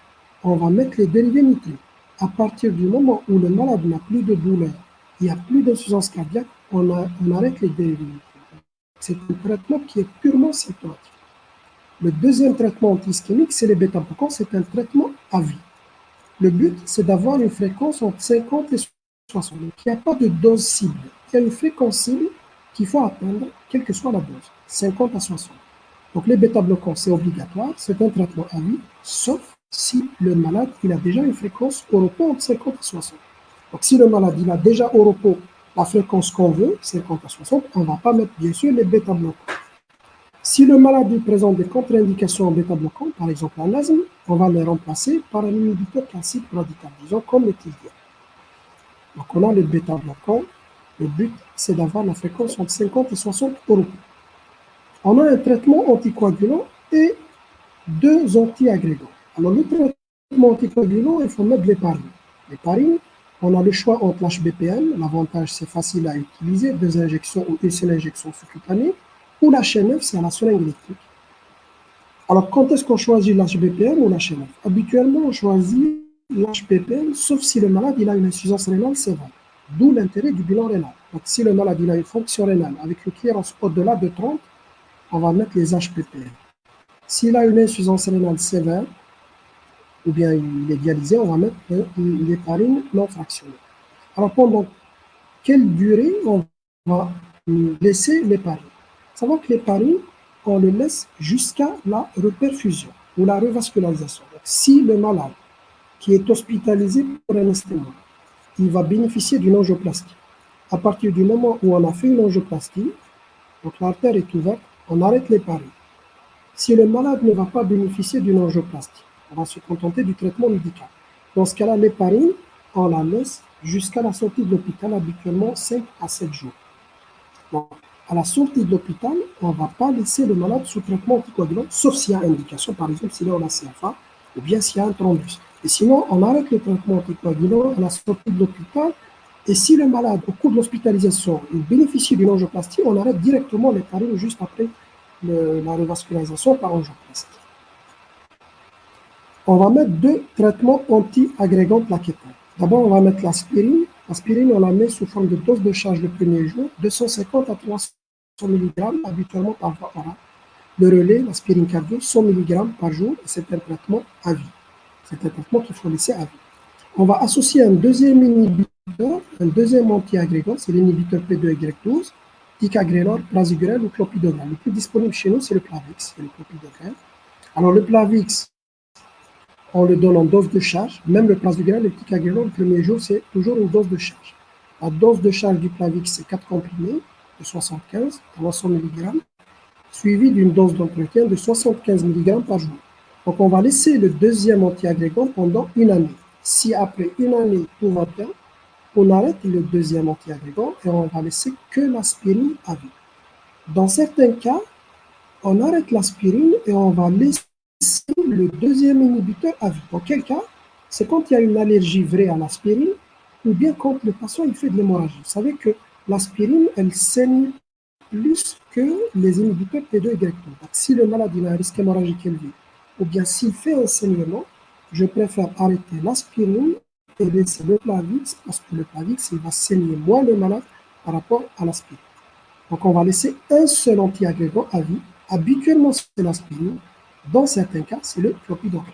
on va mettre les dérivés nitriques. À partir du moment où le malade n'a plus de douleur, il n'y a plus d'insuffisance cardiaque, on arrête les dérivés nitriques. C'est un traitement qui est purement symptomatique. Le deuxième traitement anti-ischémique, c'est les bêta-bloquants. C'est un traitement à vie. Le but, c'est d'avoir une fréquence entre 50 et 60. Donc, il n'y a pas de dose cible. Il y a une fréquence cible qu'il faut atteindre, quelle que soit la dose, 50 à 60. Donc, les bêta-bloquants, c'est obligatoire. C'est un traitement à vie, sauf si le malade il a déjà une fréquence au repos entre 50 et 60. Donc, si le malade il a déjà au repos la fréquence qu'on veut, 50 à 60, on ne va pas mettre, bien sûr, les bêta-bloquants. Si le malade présente des contre-indications en bêta-bloquants, par exemple un asthme, on va les remplacer par un inhibiteur classique radical, disons comme le tildia. Donc on a les bêta-bloquants. Le but, c'est d'avoir la fréquence entre 50 et 60 au repos. On a un traitement anticoagulant et deux antiagrégants. Alors le traitement anticoagulant, il faut mettre de l'héparine. L'héparine, on a le choix entre l'HBPM, l'avantage c'est facile à utiliser, 2 injections ou une seule injection sous-cutanée, ou la chaîne 9, c'est à la seringue électrique. Alors, quand est-ce qu'on choisit l'HBPM ou la chaîne 9? Habituellement, on choisit l'HBPM, sauf si le malade il a une insuffisance rénale sévère. D'où l'intérêt du bilan rénal. Donc, si le malade il a une fonction rénale avec une clearance au-delà de 30, on va mettre les HBPM. S'il a une insuffisance rénale sévère, ou bien il est dialysé, on va mettre l'héparine non fractionnée. Alors, pendant quelle durée on va laisser l'héparine? Savoir que l'héparine, on le laisse jusqu'à la reperfusion ou la revascularisation. Donc, si le malade qui est hospitalisé pour un STEMA, il va bénéficier d'une angioplastie. À partir du moment où on a fait une angioplastie, donc l'artère est ouverte, on arrête l'héparine. Si le malade ne va pas bénéficier d'une angioplastie, on va se contenter du traitement médical. Dans ce cas-là, l'héparine, on la laisse jusqu'à la sortie de l'hôpital, habituellement 5 à 7 jours. Donc, à la sortie de l'hôpital, on ne va pas laisser le malade sous traitement anticoagulant, sauf s'il y a indication, par exemple, s'il est en CFA ou bien s'il y a un thrombus. Et sinon, on arrête le traitement anticoagulant à la sortie de l'hôpital. Et si le malade, au cours de l'hospitalisation, il bénéficie d'une angioplastie, on arrête directement l'héparine juste après la revascularisation par angioplastie. On va mettre 2 traitements anti-agrégants plaquettaires. D'abord, on va mettre l'aspirine. L'aspirine, on la met sous forme de dose de charge le premier jour, 250 à 300 mg habituellement par voie orale. Le relais, l'aspirine cardio, 100 mg par jour, et c'est un traitement à vie. C'est un traitement qu'il faut laisser à vie. On va associer un deuxième inhibiteur, un deuxième anti-agrégant, c'est l'inhibiteur P2Y12, ticagrelor, prasugrel ou clopidogrel. Le plus disponible chez nous, c'est le Plavix, c'est le clopidogrel. Alors le Plavix, on le donne en dose de charge. Même le prasugrel, le ticagrelor, le premier jour, c'est toujours une dose de charge. La dose de charge du Plavix, c'est 4 comprimés de 75 à 300 mg, suivi d'une dose d'entretien de 75 mg par jour. Donc on va laisser le deuxième anti-agrégant pendant une année. Si après une année, tout va bien, on arrête le deuxième anti-agrégant et on va laisser que l'aspirine à vie. Dans certains cas, on arrête l'aspirine et on va laisser le deuxième inhibiteur à vie. Dans quel cas? C'est quand il y a une allergie vraie à l'aspirine ou bien quand le patient il fait de l'hémorragie. Vous savez que l'aspirine, elle saigne plus que les inhibiteurs P2Y12. Donc, si le malade a un risque hémorragique élevé ou bien s'il fait un saignement, je préfère arrêter l'aspirine et laisser le Plavix parce que le Plavix, il va saigner moins le malade par rapport à l'aspirine. Donc, on va laisser un seul anti-agrégant à vie. Habituellement, c'est l'aspirine. Dans certains cas, c'est le clopidogrel.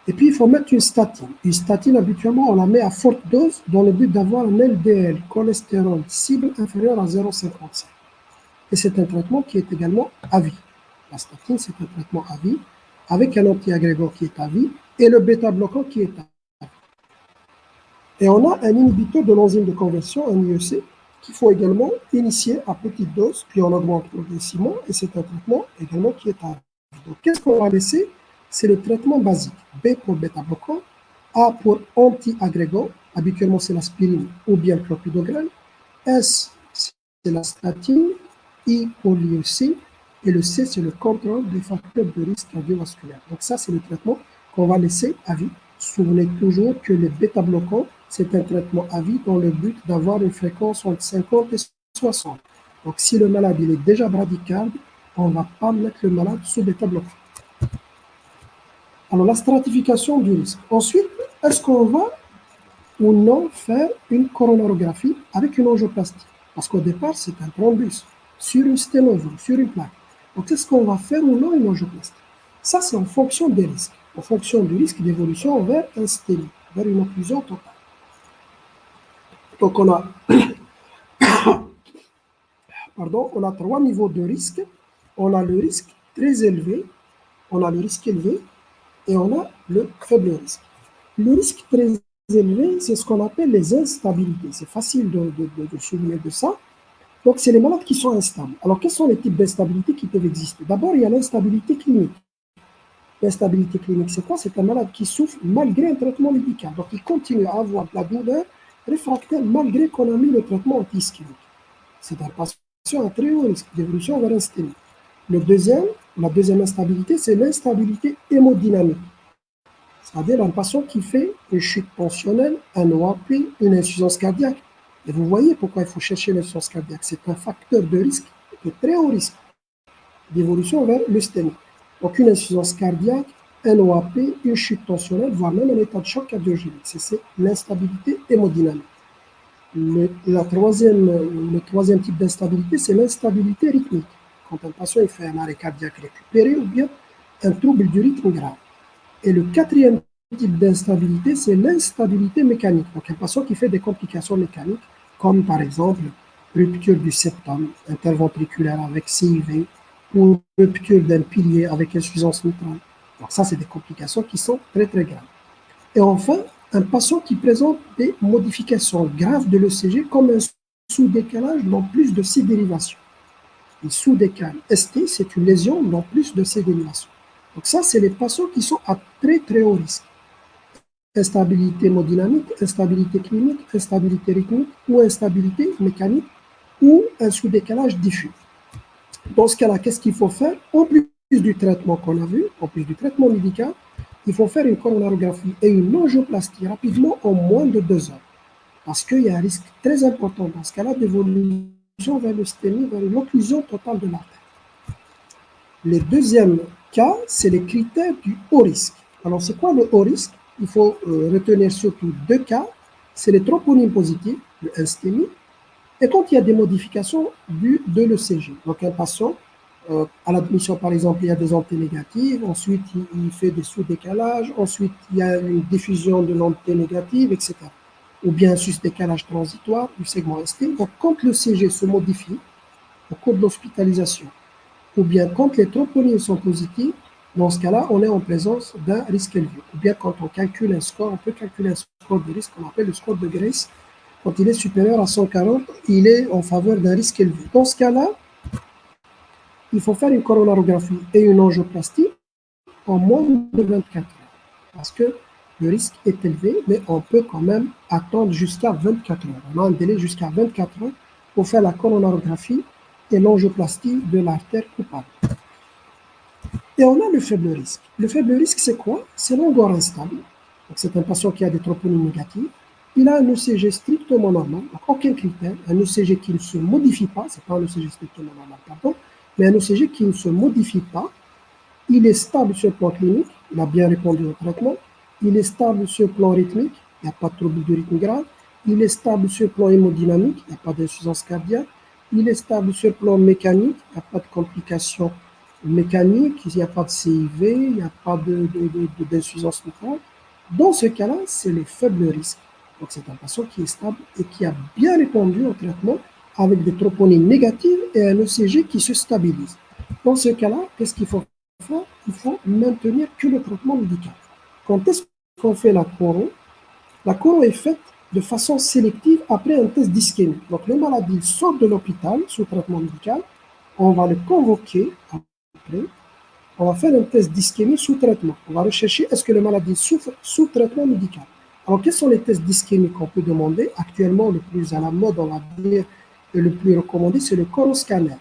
Et puis, il faut mettre une statine. Une statine, habituellement, on la met à forte dose dans le but d'avoir un LDL, cholestérol cible inférieur à 0,55. Et c'est un traitement qui est également à vie. La statine, c'est un traitement à vie, avec un anti-agrégant qui est à vie et le bêta-bloquant qui est à vie. Et on a un inhibiteur de l'enzyme de conversion, un IEC, qu'il faut également initier à petite dose, puis on augmente progressivement, et c'est un traitement également qui est à vie. Donc, qu'est-ce qu'on va laisser? C'est le traitement basique. B pour bêta-bloquant, A pour anti-agrégant, habituellement c'est l'aspirine ou bien le clopidogrel, S c'est la statine, I pour l'IEC, et le C c'est le contrôle des facteurs de risque cardiovasculaire. Donc ça c'est le traitement qu'on va laisser à vie. Souvenez toujours que les bêta-bloquants, c'est un traitement à vie dans le but d'avoir une fréquence entre 50 et 60. Donc si le malade il est déjà bradycarde, on ne va pas mettre le malade sous bêta-bloquant. Alors, la stratification du risque. Ensuite, est-ce qu'on va ou non faire une coronarographie avec une angioplastie? Parce qu'au départ, c'est un thrombus sur une sténose, sur une plaque. Donc, est-ce qu'on va faire ou non une angioplastie? Ça, c'est en fonction des risques, en fonction du risque d'évolution vers un sténose, vers une occlusion totale. Donc, on a 3 niveaux de risque. On a le risque très élevé, on a le risque élevé, et on a le faible risque. Le risque très élevé, c'est ce qu'on appelle les instabilités. C'est facile de se souvenir de ça. Donc, c'est les malades qui sont instables. Alors, quels sont les types d'instabilité qui peuvent exister? D'abord, il y a l'instabilité clinique. L'instabilité clinique, c'est quoi? C'est un malade qui souffre malgré un traitement médical. Donc, il continue à avoir de la douleur réfractaire malgré qu'on a mis le traitement anti-ischémique. C'est un patient à très haut risque d'évolution vers un sténose. La deuxième instabilité, c'est l'instabilité hémodynamique. C'est-à-dire un patient qui fait une chute tensionnelle, un OAP, une insuffisance cardiaque. Et vous voyez pourquoi il faut chercher l'insuffisance cardiaque. C'est un facteur de risque, de très haut risque d'évolution vers le sténose. Donc une insuffisance cardiaque, un OAP, une chute tensionnelle, voire même un état de choc cardiogénique. C'est l'instabilité hémodynamique. Le troisième type d'instabilité, c'est l'instabilité rythmique. Quand un patient fait un arrêt cardiaque récupéré ou bien un trouble du rythme grave. Et le quatrième type d'instabilité, c'est l'instabilité mécanique. Donc un patient qui fait des complications mécaniques, comme par exemple rupture du septum interventriculaire avec CIV ou rupture d'un pilier avec insuffisance mitrale. Donc ça, c'est des complications qui sont très très graves. Et enfin, un patient qui présente des modifications graves de l'ECG comme un sous-décalage dans plus de 6 dérivations. il sous-décale. ST, c'est une lésion dans plus de ces déviations. Donc ça, c'est les patients qui sont à très très haut risque. Instabilité hémodynamique, instabilité clinique, instabilité rythmique ou instabilité mécanique ou un sous-décalage diffus. Dans ce cas-là, qu'est-ce qu'il faut faire? En plus du traitement qu'on a vu, en plus du traitement médical, il faut faire une coronarographie et une angioplastie rapidement en moins de 2 heures. Parce qu'il y a un risque très important dans ce cas-là d'évolution vers le STEMI, vers une occlusion totale de l'artère. Le deuxième cas, c'est les critères du haut risque. Alors, c'est quoi le haut risque? Il faut retenir surtout 2 cas. C'est les troponines positives, le STEMI, et quand il y a des modifications de l'ECG. Donc, un patient, à l'admission, par exemple, il y a des anténégatives, ensuite, il fait des sous-décalages, ensuite, il y a une diffusion de l'anténégative, etc. Ou bien un sus-décalage transitoire du segment ST. Donc, quand l'ECG se modifie au cours de l'hospitalisation, ou bien quand les troponines sont positives, dans ce cas-là, on est en présence d'un risque élevé. Ou bien quand on calcule un score, on peut calculer un score de risque qu'on appelle le score de Grace. Quand il est supérieur à 140, il est en faveur d'un risque élevé. Dans ce cas-là, il faut faire une coronarographie et une angioplastie en moins de 24 heures. Parce que le risque est élevé, mais on peut quand même attendre jusqu'à 24 heures. On a un délai jusqu'à 24 heures pour faire la coronarographie et l'angioplastie de l'artère coupable. Et on a le faible risque. Le faible risque, c'est quoi? C'est l'angor instable. C'est un patient qui a des troponines négatives. Il a un ECG strictement normal, donc aucun critère, un ECG qui ne se modifie pas, c'est pas un ECG strictement normal, pardon, mais un ECG qui ne se modifie pas. Il est stable sur le plan clinique, il a bien répondu au traitement. Il est stable sur le plan rythmique, il n'y a pas de trouble de rythme grave. Il est stable sur le plan hémodynamique, il n'y a pas d'insuffisance cardiaque. Il est stable sur le plan mécanique, il n'y a pas de complications mécaniques, il n'y a pas de CIV, il n'y a pas d'insuffisance mitral. Dans ce cas-là, c'est les faibles risques. Donc, c'est un patient qui est stable et qui a bien répondu au traitement avec des troponines négatives et un ECG qui se stabilise. Dans ce cas-là, qu'est-ce qu'il faut faire? Il faut maintenir que le traitement médical. Quand est-ce qu'on fait la coro? La coro est faite de façon sélective après un test d'ischémie. Donc, le malade il sort de l'hôpital sous traitement médical, on va le convoquer après, on va faire un test d'ischémie sous traitement. On va rechercher est-ce que le malade souffre sous traitement médical. Alors, quels sont les tests d'ischémie qu'on peut demander? Actuellement, le plus à la mode, on va dire, et le plus recommandé, c'est le coroscanner.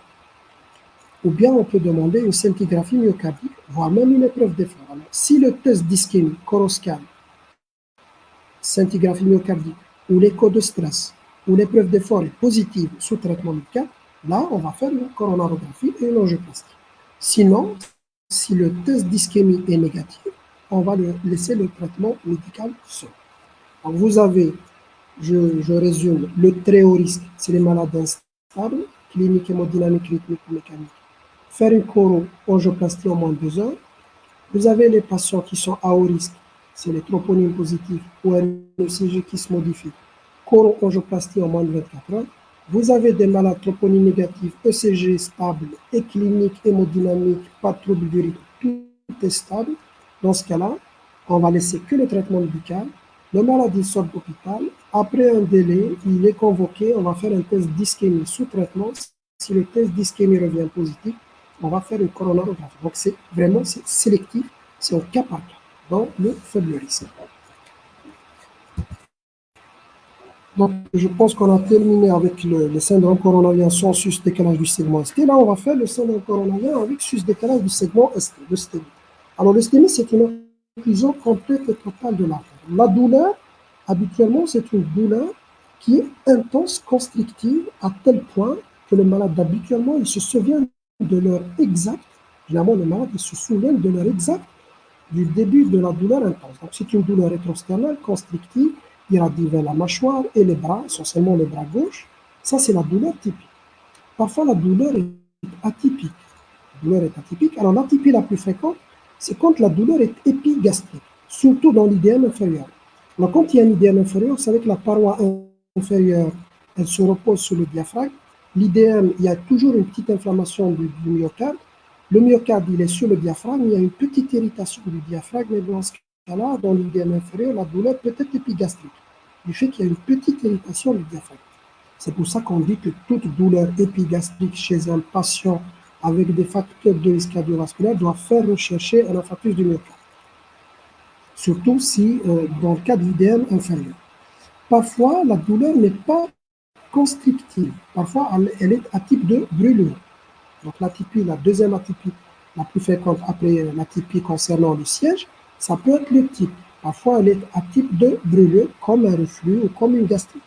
Ou bien, on peut demander une scintigraphie myocardique, voire même une épreuve d'effort. Alors, si le test d'ischémie, coroscan, scintigraphie myocardique, ou l'écho de stress, ou l'épreuve d'effort est positive sous traitement médical, là, on va faire une coronarographie et une angioplastie. Sinon, si le test d'ischémie est négatif, on va laisser le traitement médical seul. Alors vous avez, je résume, le très haut risque, c'est les malades instables, clinique, hémodynamique, rythmique ou mécanique. Faire une coro-angioplastie en moins de 2 heures. Vous avez les patients qui sont à haut risque, c'est les troponines positives ou un ECG qui se modifie. Coro-angioplastie en moins de 24 heures. Vous avez des malades troponines négatives, ECG stable et clinique, hémodynamique, pas de trouble du rythme, tout est stable. Dans ce cas-là, on va laisser que le traitement médical. Le malade il sort de l'hôpital. Après un délai, il est convoqué. On va faire un test d'ischémie sous traitement. Si le test d'ischémie revient positif, on va faire une coronarographie. Donc, c'est vraiment sélectif. C'est au cas par cas, dans le faible risque. Donc, je pense qu'on a terminé avec le syndrome coronarien sans sus-décalage du segment ST. Là, on va faire le syndrome coronarien avec sus-décalage du segment ST, le STEMI. Alors, le STEMI, c'est une occlusion complète et totale de l'artère. La douleur, habituellement, c'est une douleur qui est intense, constrictive, à tel point que le malade, habituellement, il se souvient de l'heure exacte. Généralement, le malade, il se souvient de l'heure exacte du début de la douleur intense. Donc, c'est une douleur rétrosternale, constrictive, irradie vers la mâchoire et les bras, essentiellement le bras gauche. Ça, c'est la douleur typique. Parfois, la douleur est atypique. La douleur est atypique. Alors, l'atypie la plus fréquente, c'est quand la douleur est épigastrique, surtout dans l'IDM inférieur. Alors, quand il y a un IDM inférieur, vous savez que la paroi inférieure, elle se repose sur le diaphragme. L'IDM, il y a toujours une petite inflammation du myocarde. Le myocarde, il est sur le diaphragme, il y a une petite irritation du diaphragme, et dans ce cas-là, dans l'IDM inférieur, la douleur peut être épigastrique, du fait qu'il y a une petite irritation du diaphragme. C'est pour ça qu'on dit que toute douleur épigastrique chez un patient avec des facteurs de risque cardiovasculaire doit faire rechercher un infarctus du myocarde. Surtout si, dans le cas de l'IDM inférieur. Parfois, la douleur n'est pas constrictive. Parfois, elle est à type de brûlure. Donc, l'atypie, la deuxième atypie la plus fréquente après l'atypie concernant le siège, ça peut être le type. Parfois, elle est à type de brûlure, comme un reflux ou comme une gastrite.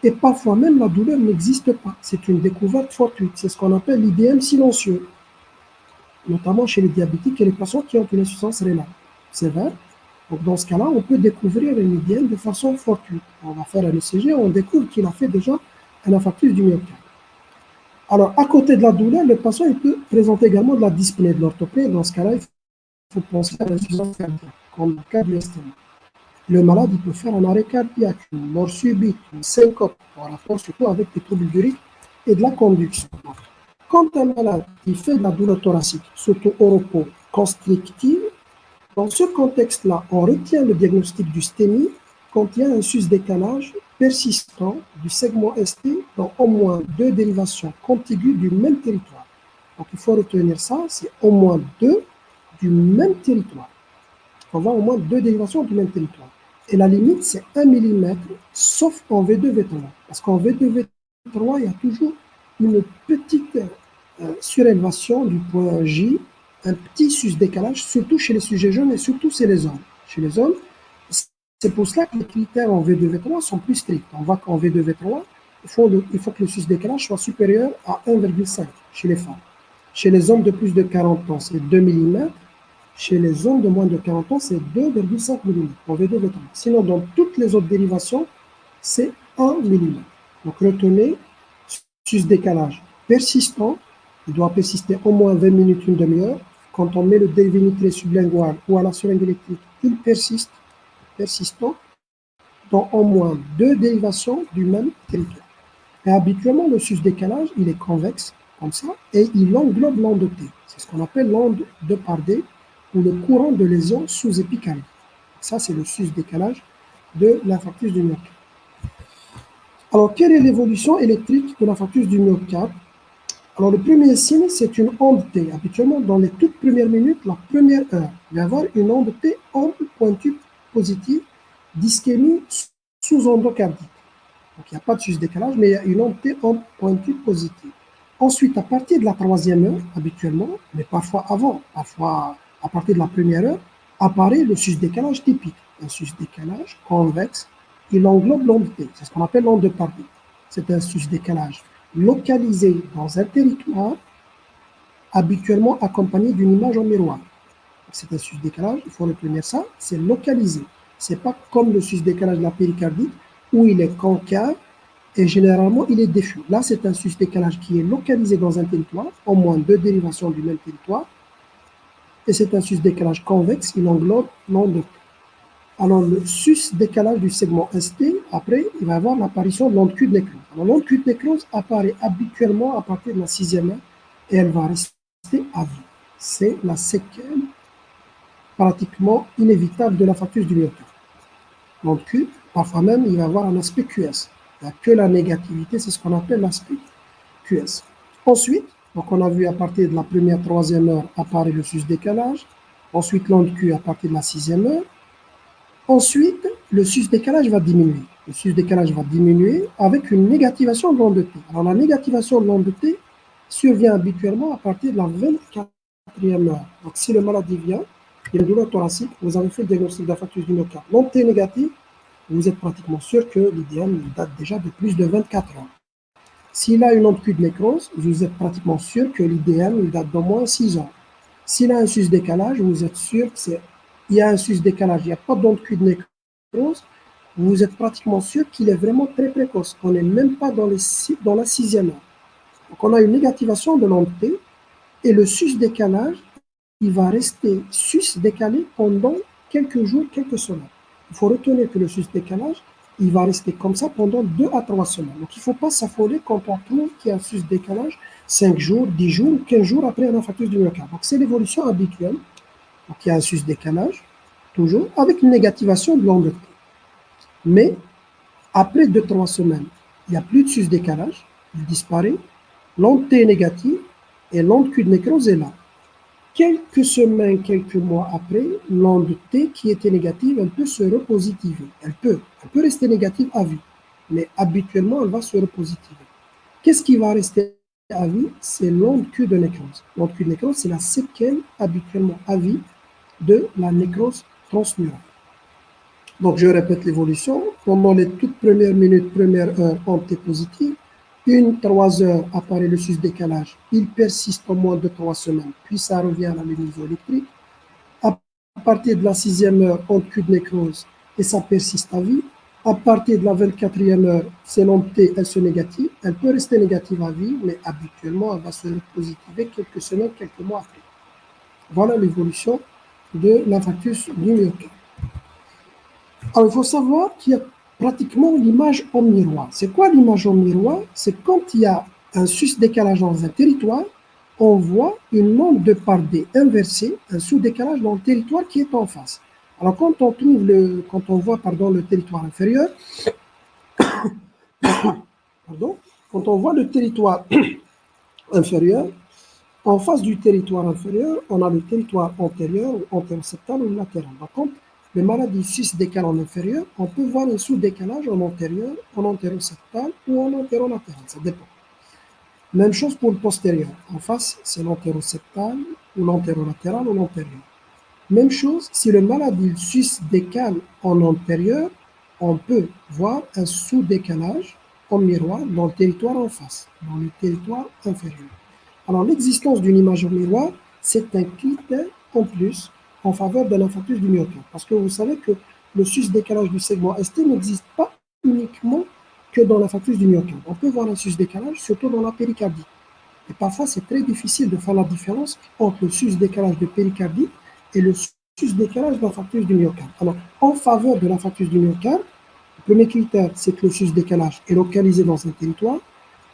Et parfois même, la douleur n'existe pas. C'est une découverte fortuite. C'est ce qu'on appelle l'IDM silencieux, notamment chez les diabétiques et les patients qui ont une insuffisance rénale sévère. Donc, dans ce cas-là, on peut découvrir une IDM de façon fortuite. On va faire un ECG, on découvre qu'il a fait déjà un infarctus du myocarde. Alors, à côté de la douleur, le patient il peut présenter également de la dyspnée de l'orthopée. Dans ce cas-là, il faut penser à l'insuffisance cardiaque, comme le cas du STM. Le malade il peut faire un arrêt cardiaque, une mort subite, une syncope, en rapport surtout avec des troubles du rythme et de la conduction. Quand un malade il fait de la douleur thoracique, surtout au repos, constrictive, dans ce contexte-là, on retient le diagnostic du STEMI quand il y a un sus-décalage persistant du segment ST dans au moins 2 dérivations contiguës du même territoire. Donc il faut retenir ça, c'est au moins 2 du même territoire. On va au moins 2 dérivations du même territoire. Et la limite, c'est 1 mm, sauf en V2, V3. Parce qu'en V2, V3, il y a toujours une petite surélévation du point J, un petit sus-décalage, surtout chez les sujets jeunes et surtout chez les hommes. Chez les hommes, c'est pour cela que les critères en V2, V3 sont plus stricts. On voit qu'en V2, V3, il faut que le sus-décalage soit supérieur à 1,5 chez les femmes. Chez les hommes de plus de 40 ans, c'est 2 mm. Chez les hommes de moins de 40 ans, c'est 2,5 mm en V2, V3. Sinon, dans toutes les autres dérivations, c'est 1 mm. Donc, retenez, sus-décalage persistant, il doit persister au moins 20 minutes, une demi-heure. Quand on met le dérivé nitré sublingual ou à la seringue électrique, il persiste, persistant, dans au moins 2 dérivations du même territoire. Et habituellement, le sus-décalage, il est convexe, comme ça, et il englobe l'onde T. C'est ce qu'on appelle l'onde de Pardé, ou le courant de lésion sous-épicale. Ça, c'est le sus-décalage de l'infarctus du myocarde. Alors, quelle est l'évolution électrique de l'infarctus du myocarde? Alors, le premier signe, c'est une onde T. Habituellement, dans les toutes premières minutes, la première heure, il va y avoir une onde T ample pointue positive d'ischémie sous-endocardique. Donc, il n'y a pas de sus-décalage, mais il y a une onde T ample pointue positive. Ensuite, à partir de la troisième heure, habituellement, mais parfois avant, parfois à partir de la première heure, apparaît le sus-décalage typique. Un sus-décalage convexe, il englobe l'onde T. C'est ce qu'on appelle l'onde de Pardé. C'est un sus-décalage localisé dans un territoire, habituellement accompagné d'une image en miroir. C'est un sus-décalage, il faut retenir ça, c'est localisé. Ce n'est pas comme le sus-décalage de la péricardite, où il est concave et généralement il est diffus. Là, c'est un sus-décalage qui est localisé dans un territoire, au moins 2 dérivations du même territoire, et c'est un sus-décalage convexe, il englobe l'onde T. Alors, le sus-décalage du segment ST, après, il va y avoir l'apparition de l'onde Q de nécrose. Alors, l'onde Q de nécrose apparaît habituellement à partir de la 6e heure et elle va rester à vie. C'est la séquelle pratiquement inévitable de l'infarctus du myocarde. L'onde Q, parfois même, il va y avoir un aspect QS. Il n'y a que la négativité, c'est ce qu'on appelle l'aspect QS. Ensuite, donc on a vu à partir de la première, 3e heure apparaît le sus-décalage. Ensuite, l'onde Q à partir de la 6e heure. Ensuite, le sus-décalage va diminuer. Le sus-décalage va diminuer avec une négativation de l'onde T. Alors, la négativation de l'onde T survient habituellement à partir de la 24e heure. Donc, si le malade vient, il a une douleur thoracique, vous avez fait le diagnostic d'infarctus du myocarde. L'onde T négative, vous êtes pratiquement sûr que l'IDM date déjà de plus de 24 heures. S'il a une onde Q de nécrose, vous êtes pratiquement sûr que l'IDM date d'au moins 6 heures. S'il a un sus-décalage, vous êtes sûr qu'il y a un sus-décalage, il n'y a pas d'onde Q de nécrose, vous êtes pratiquement sûr qu'il est vraiment très précoce. On n'est même pas dans la 6e heure. Donc on a une négativation de l'onde T et le sus-décalage, il va rester sus-décalé pendant quelques jours, quelques semaines. Il faut retenir que le sus-décalage, il va rester comme ça pendant 2 à 3 semaines. Donc il ne faut pas s'affoler quand on trouve qu'il y a un sus-décalage 5 jours, 10 jours, 15 jours après un infarctus du myocarde. Donc c'est l'évolution habituelle. Donc il y a un sus-décalage, toujours, avec une négativation de l'onde T. Mais après 2-3 semaines, il n'y a plus de sus-décalage, il disparaît, l'onde T est négative et l'onde Q de nécrose est là. Quelques semaines, quelques mois après, l'onde T qui était négative, elle peut se repositiver. Elle peut rester négative à vie, mais habituellement, elle va se repositiver. Qu'est-ce qui va rester à vie? C'est l'onde Q de nécrose. L'onde Q de nécrose, c'est la séquelle habituellement à vie de la nécrose transmurale. Donc, je répète l'évolution. Pendant les toutes premières minutes, première heure, onde T positive. 3 heures apparaît le sus-décalage. Il persiste au moins de 3 semaines, puis ça revient à la même isoélectrique. À partir de la 6e heure, onde Q de nécrose, et ça persiste à vie. À partir de la 24e heure, c'est l'onde T, elle se négative. Elle peut rester négative à vie, mais habituellement, elle va se positiver quelques semaines, quelques mois après. Voilà l'évolution de l'infarctus du myocarde. Alors, il faut savoir qu'il y a pratiquement l'image en miroir. C'est quoi l'image en miroir? C'est quand il y a un sus-décalage dans un territoire, on voit une onde de part D inversée, un sous-décalage dans le territoire qui est en face. Alors, quand on voit le territoire inférieur, quand on voit le territoire inférieur, en face du territoire inférieur, on a le territoire antérieur ou antéroseptal ou latéral. Par contre, les maladies sus-décalées en inférieur, on peut voir un sous-décalage en antérieur, en antéroseptal ou en antérolatéral, ça dépend. Même chose pour le postérieur. En face, c'est l'antéroseptal ou l'antérolatéral ou l'antérieur. Même chose, si le maladie sus-décale en antérieur, on peut voir un sous-décalage en miroir dans le territoire en face, dans le territoire inférieur. Alors, l'existence d'une image en miroir, c'est un critère en plus en faveur de l'infarctus du myocarde. Parce que vous savez que le sus-décalage du segment ST n'existe pas uniquement que dans l'infarctus du myocarde. On peut voir un sus-décalage surtout dans la péricardie. Et parfois, c'est très difficile de faire la différence entre le sus-décalage de péricardie et le sus-décalage de l'infarctus du myocarde. Alors, en faveur de l'infarctus du myocarde, le premier critère, c'est que le sus-décalage est localisé dans un territoire.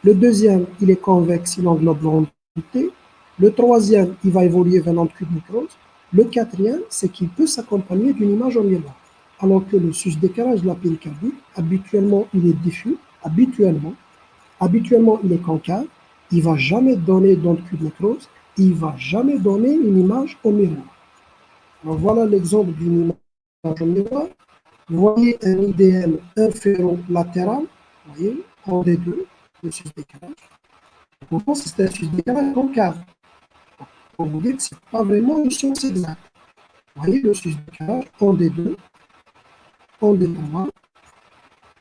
Le deuxième, il est convexe, il englobe l'onde T. Le troisième, il va évoluer vers l'onde Q de nécrose. Le quatrième, c'est qu'il peut s'accompagner d'une image en miroir. Alors que le sus-décalage de la péricardie, habituellement, il est diffus. Habituellement, il est concave. Il ne va jamais donner d'onde Q de nécrose. Il ne va jamais donner une image au miroir. Alors voilà l'exemple d'une image au miroir. Vous voyez un IDM inférolatéral, vous voyez, en D2, le sus-décalage. Pourtant, c'est un sus-décalage concave. Pour vous dire que ce n'est pas vraiment une science exacte. Vous voyez le sus-décalage en D2, en D3,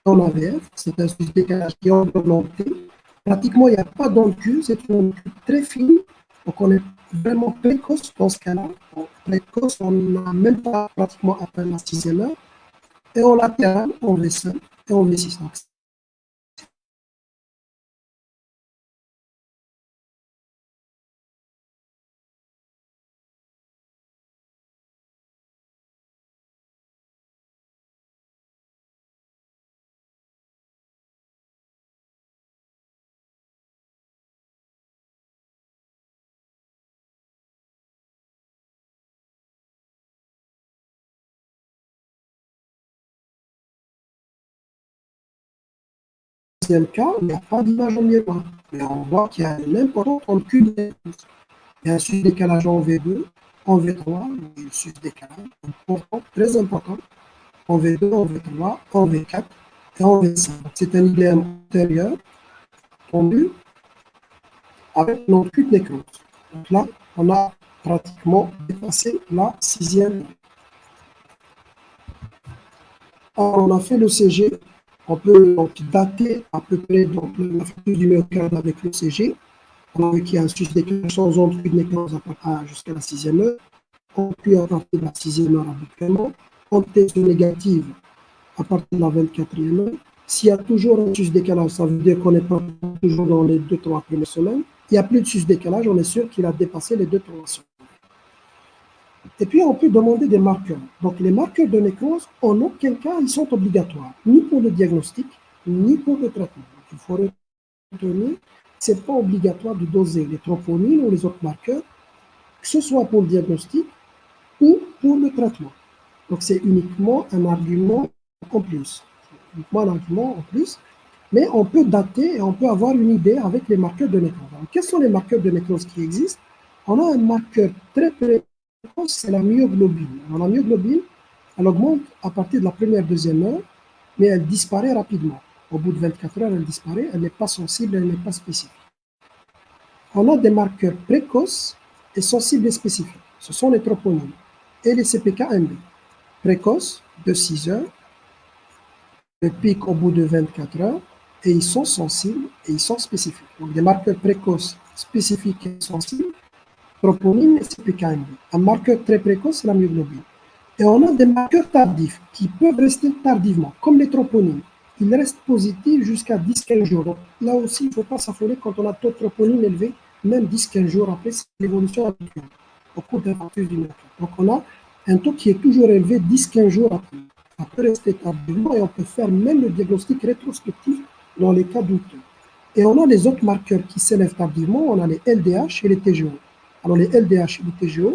en AVF, c'est un sus-décalage qui englobe l'onde T. Pratiquement, il n'y a pas d'onde Q, c'est une onde Q très fine. Donc, on est vraiment précoce dans ce cas-là. Précoce, on n'a même pas pratiquement atteint la 6e heure. Et en latéral, en V5 et en V6. Donc, deuxième cas, il n'y a pas d'image en miroir. Mais on voit qu'il y a une importante onde Q de nécrose. Il y a un sus-décalage en V2, en V3, il y a un sus-décalage important, très important, en V2, en V3, en V4 et en V5. C'est un IDM antérieur, tendu, avec l'onde Q de nécrose. Donc là, on a pratiquement dépassé la 6e heure. Alors, on a fait le CG. On peut donc dater à peu près l'infarctus du myocarde avec le CG. On a vu qu'il y a un sus-décalage sans onde Q de nécrose jusqu'à la 6e heure. On peut à partir de la 6e heure habituellement. Onde T négative à partir de la 24e heure. S'il y a toujours un sus-décalage, ça veut dire qu'on n'est pas toujours dans les 2-3 premières semaines. Il n'y a plus de sus-décalage, on est sûr qu'il a dépassé les 2-3 semaines. Et puis, on peut demander des marqueurs. Donc, les marqueurs de nécrose, en aucun cas, ils sont obligatoires, ni pour le diagnostic, ni pour le traitement. Donc, il faut retenir, ce n'est pas obligatoire de doser les troponines ou les autres marqueurs, que ce soit pour le diagnostic ou pour le traitement. Donc, c'est uniquement un argument en plus. Uniquement un argument en plus. mais on peut dater et on peut avoir une idée avec les marqueurs de nécrose. Alors, quels sont les marqueurs de nécrose qui existent? On a un marqueur très précoce, c'est la myoglobine. Alors, la myoglobine, elle augmente à partir de la première, deuxième heure, mais elle disparaît rapidement. Au bout de 24 heures, elle disparaît, elle n'est pas sensible, elle n'est pas spécifique. On a des marqueurs précoces et sensibles et spécifiques. Ce sont les troponines et les CPK-MB. Précoces, de 6 heures, le pic au bout de 24 heures, et ils sont sensibles et ils sont spécifiques. Donc, des marqueurs précoces, spécifiques et sensibles, troponine et CPK-MB. Un marqueur très précoce, c'est la myoglobine. Et on a des marqueurs tardifs qui peuvent rester tardivement, comme les troponines. Ils restent positifs jusqu'à 10-15 jours. Donc, là aussi, il ne faut pas s'affoler quand on a taux de troponine élevé, même 10-15 jours après, c'est l'évolution habituelle au cours d'un infarctus du myocarde. Donc, on a un taux qui est toujours élevé 10-15 jours après. Ça peut rester tardivement et on peut faire même le diagnostic rétrospectif dans les cas douteux. Et on a les autres marqueurs qui s'élèvent tardivement, on a les LDH et les TGO. Alors, les LDH et les TGO,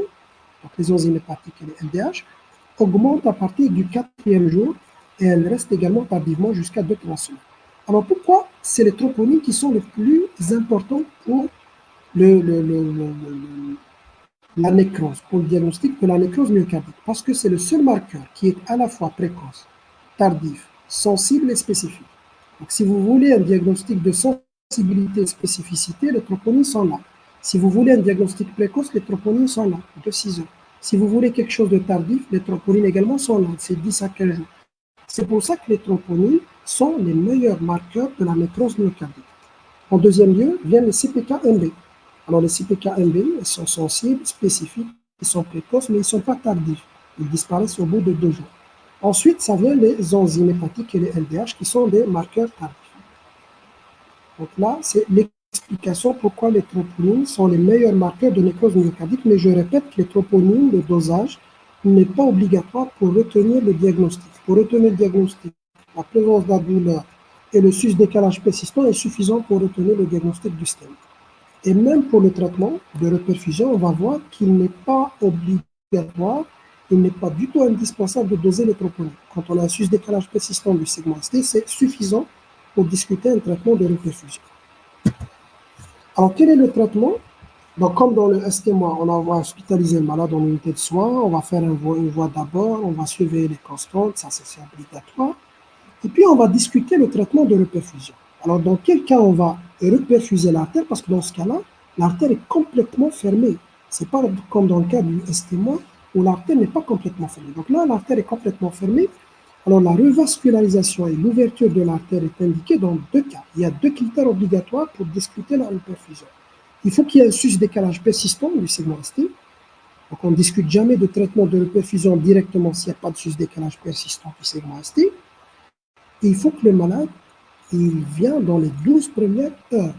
donc les enzymes hépatiques et les LDH, augmente à partir du 4e jour et elle reste également tardivement jusqu'à 2-3 semaines. Alors pourquoi c'est les troponines qui sont les plus importants pour la nécrose, pour le diagnostic de la nécrose myocardique? Parce que c'est le seul marqueur qui est à la fois précoce, tardif, sensible et spécifique. Donc si vous voulez un diagnostic de sensibilité et spécificité, les troponines sont là. Si vous voulez un diagnostic précoce, les troponines sont là, de 6 heures. Si vous voulez quelque chose de tardif, les troponines également sont là, c'est 10 à 15 jours. C'est pour ça que les troponines sont les meilleurs marqueurs de la nécrose myocardique. En deuxième lieu, viennent les CPK-MB. Alors les CPK-MB, ils sont sensibles, spécifiques, ils sont précoces, mais ils ne sont pas tardifs. Ils disparaissent au bout de 2 jours. Ensuite, ça vient les enzymes hépatiques et les LDH qui sont des marqueurs tardifs. Donc là, c'est l'explication pourquoi les troponines sont les meilleurs marqueurs de nécrose myocardique, mais je répète que les troponines, le dosage, n'est pas obligatoire pour retenir le diagnostic. Pour retenir le diagnostic, la présence de la douleur et le sus-décalage persistant est suffisant pour retenir le diagnostic du stent. Et même pour le traitement de reperfusion, on va voir qu'il n'est pas obligatoire, il n'est pas du tout indispensable de doser les troponines. Quand on a un sus-décalage persistant du segment ST, c'est suffisant pour discuter un traitement de reperfusion. Alors, quel est le traitement? Donc, comme dans le ST-MOI, on va hospitaliser le malade en unité de soins, on va faire une voie d'abord, on va surveiller les constantes, ça c'est obligatoire. Et puis, on va discuter le traitement de reperfusion. Alors, dans quel cas on va reperfuser l'artère? Parce que dans ce cas-là, l'artère est complètement fermée. Ce n'est pas comme dans le cas du ST-MOI où l'artère n'est pas complètement fermée. Donc là, l'artère est complètement fermée. Alors, la revascularisation et l'ouverture de l'artère est indiquée dans 2 cas. Il y a 2 critères obligatoires pour discuter la reperfusion. Il faut qu'il y ait un sus-décalage persistant du segment ST. Donc, on ne discute jamais de traitement de reperfusion directement s'il n'y a pas de sus-décalage persistant du segment ST. Et il faut que le malade, il vient dans les 12 premières heures.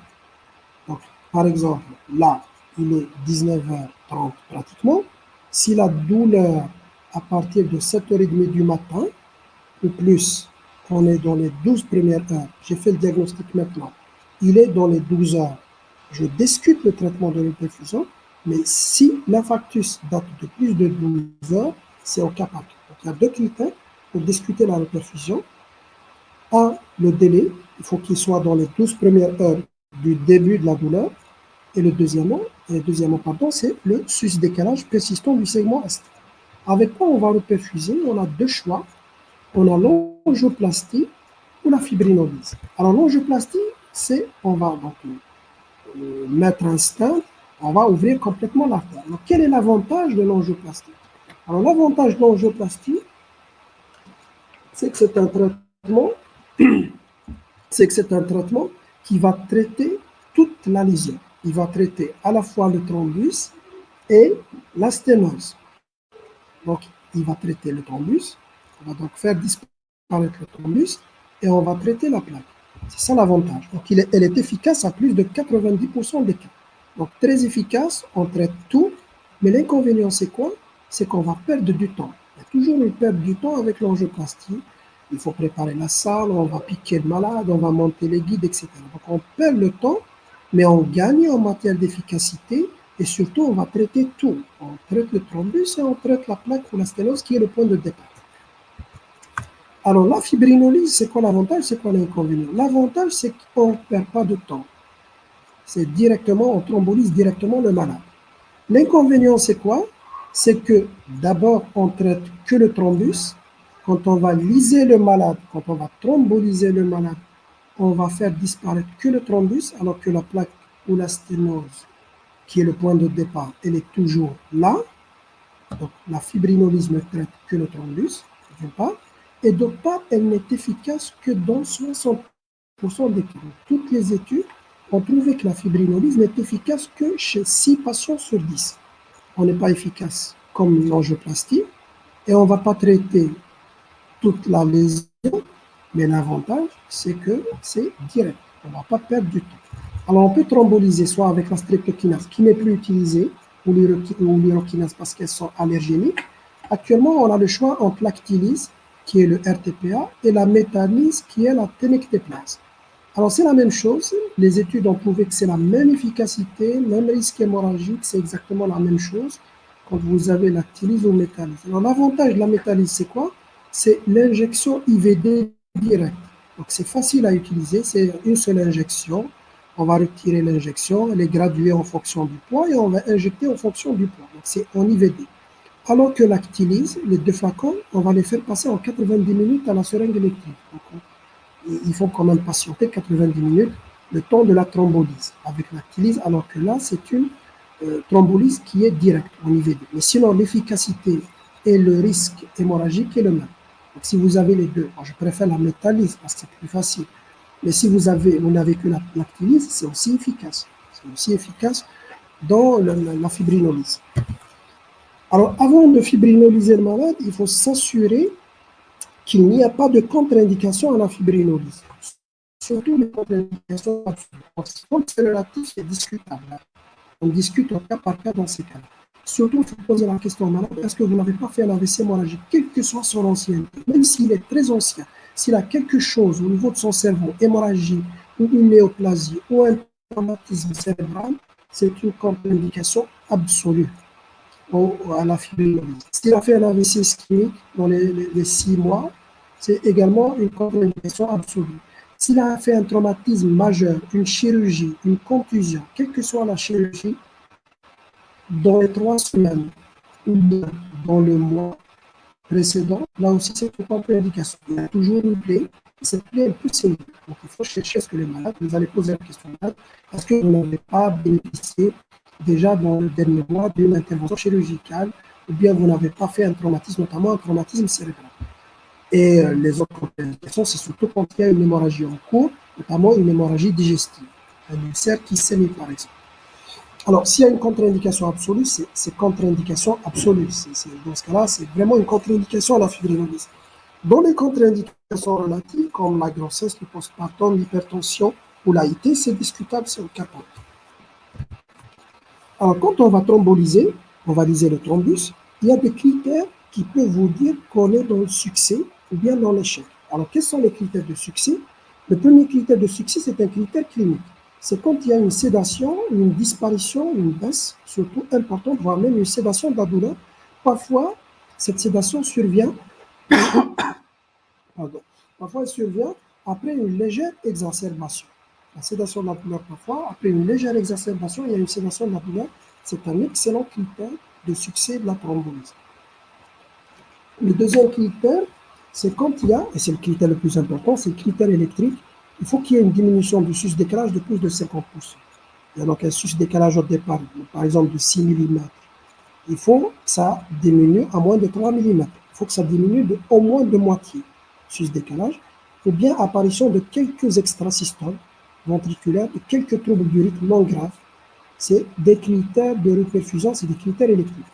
Donc, par exemple, là, il est 19h30 pratiquement. Si la douleur à partir de 7h30 du matin, ou plus, on est dans les 12 premières heures, j'ai fait le diagnostic maintenant, il est dans les 12 heures, je discute le traitement de reperfusion, mais si l'infarctus date de plus de 12 heures, c'est au cas par cas. Donc, il y a 2 critères pour discuter la reperfusion. Un, le délai, il faut qu'il soit dans les 12 premières heures du début de la douleur. Et le deuxièmement, c'est le sus-décalage persistant du segment ST. Avec quoi on va reperfuser? On a 2 choix. On a l'angioplastie ou la fibrinolyse. Alors l'angioplastie, c'est on va donc mettre un stent, on va ouvrir complètement l'artère. Alors quel est l'avantage de l'angioplastie? Alors l'avantage de l'angioplastie, c'est que c'est un traitement qui va traiter toute la lésion. Il va traiter à la fois le thrombus et la sténose. Donc, il va traiter le thrombus, on va donc faire disparaître le thrombus et on va traiter la plaque. C'est ça l'avantage. Donc, elle est efficace à plus de 90% des cas. Donc, très efficace, on traite tout, mais l'inconvénient, c'est quoi? C'est qu'on va perdre du temps. Il y a toujours une perte du temps avec l'angioplastie. Il faut préparer la salle, on va piquer le malade, on va monter les guides, etc. Donc, on perd le temps, mais on gagne en matière d'efficacité et surtout, on va traiter tout. On traite le thrombus et on traite la plaque ou la sténose qui est le point de départ. Alors, la fibrinolyse, c'est quoi l'avantage, c'est quoi l'inconvénient? L'avantage, c'est qu'on ne perd pas de temps. C'est directement, on thrombolyse directement le malade. L'inconvénient, c'est quoi? C'est que d'abord, on ne traite que le thrombus. Quand on va lyser le malade, quand on va thromboliser le malade, on va faire disparaître que le thrombus, alors que la plaque ou la sténose, qui est le point de départ, elle est toujours là. Donc, la fibrinolyse ne traite que le thrombus, d'une part, et d'autre part, elle n'est efficace que dans 60% des cas. Toutes les études ont trouvé que la fibrinolyse n'est efficace que chez 6 patients sur 10. On n'est pas efficace comme l'angioplastie et on ne va pas traiter toute la lésion, mais l'avantage, c'est que c'est direct. On ne va pas perdre du temps. Alors, on peut thromboliser soit avec la streptokinase qui n'est plus utilisée ou l'urokinase parce qu'elles sont allergéniques. Actuellement, on a le choix entre l'actylyse, qui est le RTPA, et la méthalyse, qui est la tenecteplase. Alors, c'est la même chose. Les études ont prouvé que c'est la même efficacité, même risque hémorragique, c'est exactement la même chose quand vous avez l'actylyse ou méthalyse. Alors, l'avantage de la méthalyse, c'est quoi? C'est l'injection IVD directe. Donc, c'est facile à utiliser, c'est une seule injection. On va retirer l'injection, elle est graduée en fonction du poids et on va injecter en fonction du poids. Donc, c'est en IVD. Alors que l'actylyse, les 2 flacons, on va les faire passer en 90 minutes à la seringue électrique. Donc, il faut quand même patienter 90 minutes le temps de la thrombolyse avec l'actylyse, alors que là, c'est une thrombolyse qui est directe en IVD. Mais sinon, l'efficacité et le risque hémorragique est le même. Donc, si vous avez les deux, moi, je préfère la méthalyse parce que c'est plus facile. Mais si vous n'avez que l'actylyse, c'est aussi efficace. C'est aussi efficace dans la fibrinolyse. Alors, avant de fibrinoliser le malade, il faut s'assurer qu'il n'y a pas de contre-indication à la fibrinolyse. Surtout les contre-indications absolues. Quand c'est relatif, c'est discutable. On discute au cas par cas dans ces cas-là. Surtout, il faut poser la question au malade, est-ce que vous n'avez pas fait un AVC hémorragique, quel que soit son ancienneté, même s'il est très ancien, s'il a quelque chose au niveau de son cerveau, hémorragie, ou une néoplasie, ou un traumatisme cérébral, c'est une contre-indication absolue à la fibrinolyse. S'il a fait un AVC ischémique dans les 6 mois, c'est également une contre-indication absolue. S'il a fait un traumatisme majeur, une chirurgie, une contusion, quelle que soit la chirurgie, dans les 3 semaines ou dans le mois précédent, là aussi c'est une contre-indication. Il y a toujours une plaie, cette plaie est plus sévère. Donc il faut chercher ce que les malades, vous allez poser la question malade, est-ce que vous n'avez pas bénéficié déjà dans le dernier mois d'une intervention chirurgicale, ou bien vous n'avez pas fait un traumatisme, notamment un traumatisme cérébral. Et les autres contre-indications, c'est surtout quand il y a une hémorragie en cours, notamment une hémorragie digestive, un ulcère qui saigne par exemple. Alors, s'il y a une contre-indication absolue, c'est contre-indication absolue. Dans ce cas-là, c'est vraiment une contre-indication à la fibrinolyse. Dans les contre-indications relatives, comme la grossesse, le postpartum, l'hypertension ou l'AIT, c'est discutable, c'est au cas par cas. Alors, quand on va thromboliser, on va liser le thrombus, il y a des critères qui peuvent vous dire qu'on est dans le succès ou bien dans l'échec. Alors, quels sont les critères de succès? Le premier critère de succès, c'est un critère clinique. C'est quand il y a une sédation, une disparition, une baisse, surtout importante, voire même une sédation de la douleur. Parfois, cette sédation survient, parfois elle survient après une légère exacerbation. La sédation de la douleur, parfois, après une légère exacerbation, il y a une sédation de la douleur. C'est un excellent critère de succès de la thrombose. Le deuxième critère, c'est quand il y a, et c'est le critère le plus important, c'est le critère électrique, il faut qu'il y ait une diminution du sus-décalage de plus de 50%. Il y a donc un sus-décalage au départ, par exemple de 6 mm. Il faut que ça diminue à moins de 3 mm. Il faut que ça diminue au moins de moitié, sus-décalage, ou bien apparition de quelques extrasystoles ventriculaires, de quelques troubles du rythme non graves. C'est des critères de reperfusion, c'est des critères électriques.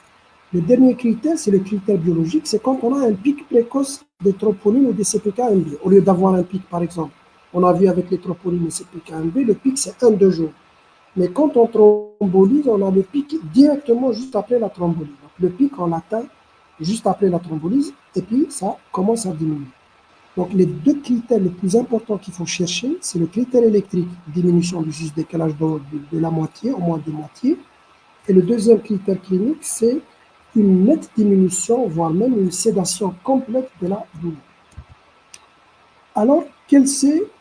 Le dernier critère, c'est le critère biologique, c'est quand on a un pic précoce des troponines ou des CPK-MB. Au lieu d'avoir un pic, par exemple, on a vu avec les troponines et CPK-MB, le pic c'est 1-2 jours. Mais quand on thrombolise, on a le pic directement juste après la thrombolyse. Donc, le pic, on l'atteint juste après la thrombolyse et puis ça commence à diminuer. Donc les deux critères les plus importants qu'il faut chercher, c'est le critère électrique, diminution du sus-décalage de la moitié, au moins de moitié. Et le deuxième critère clinique, c'est une nette diminution, voire même une sédation complète de la douleur. Alors, quelle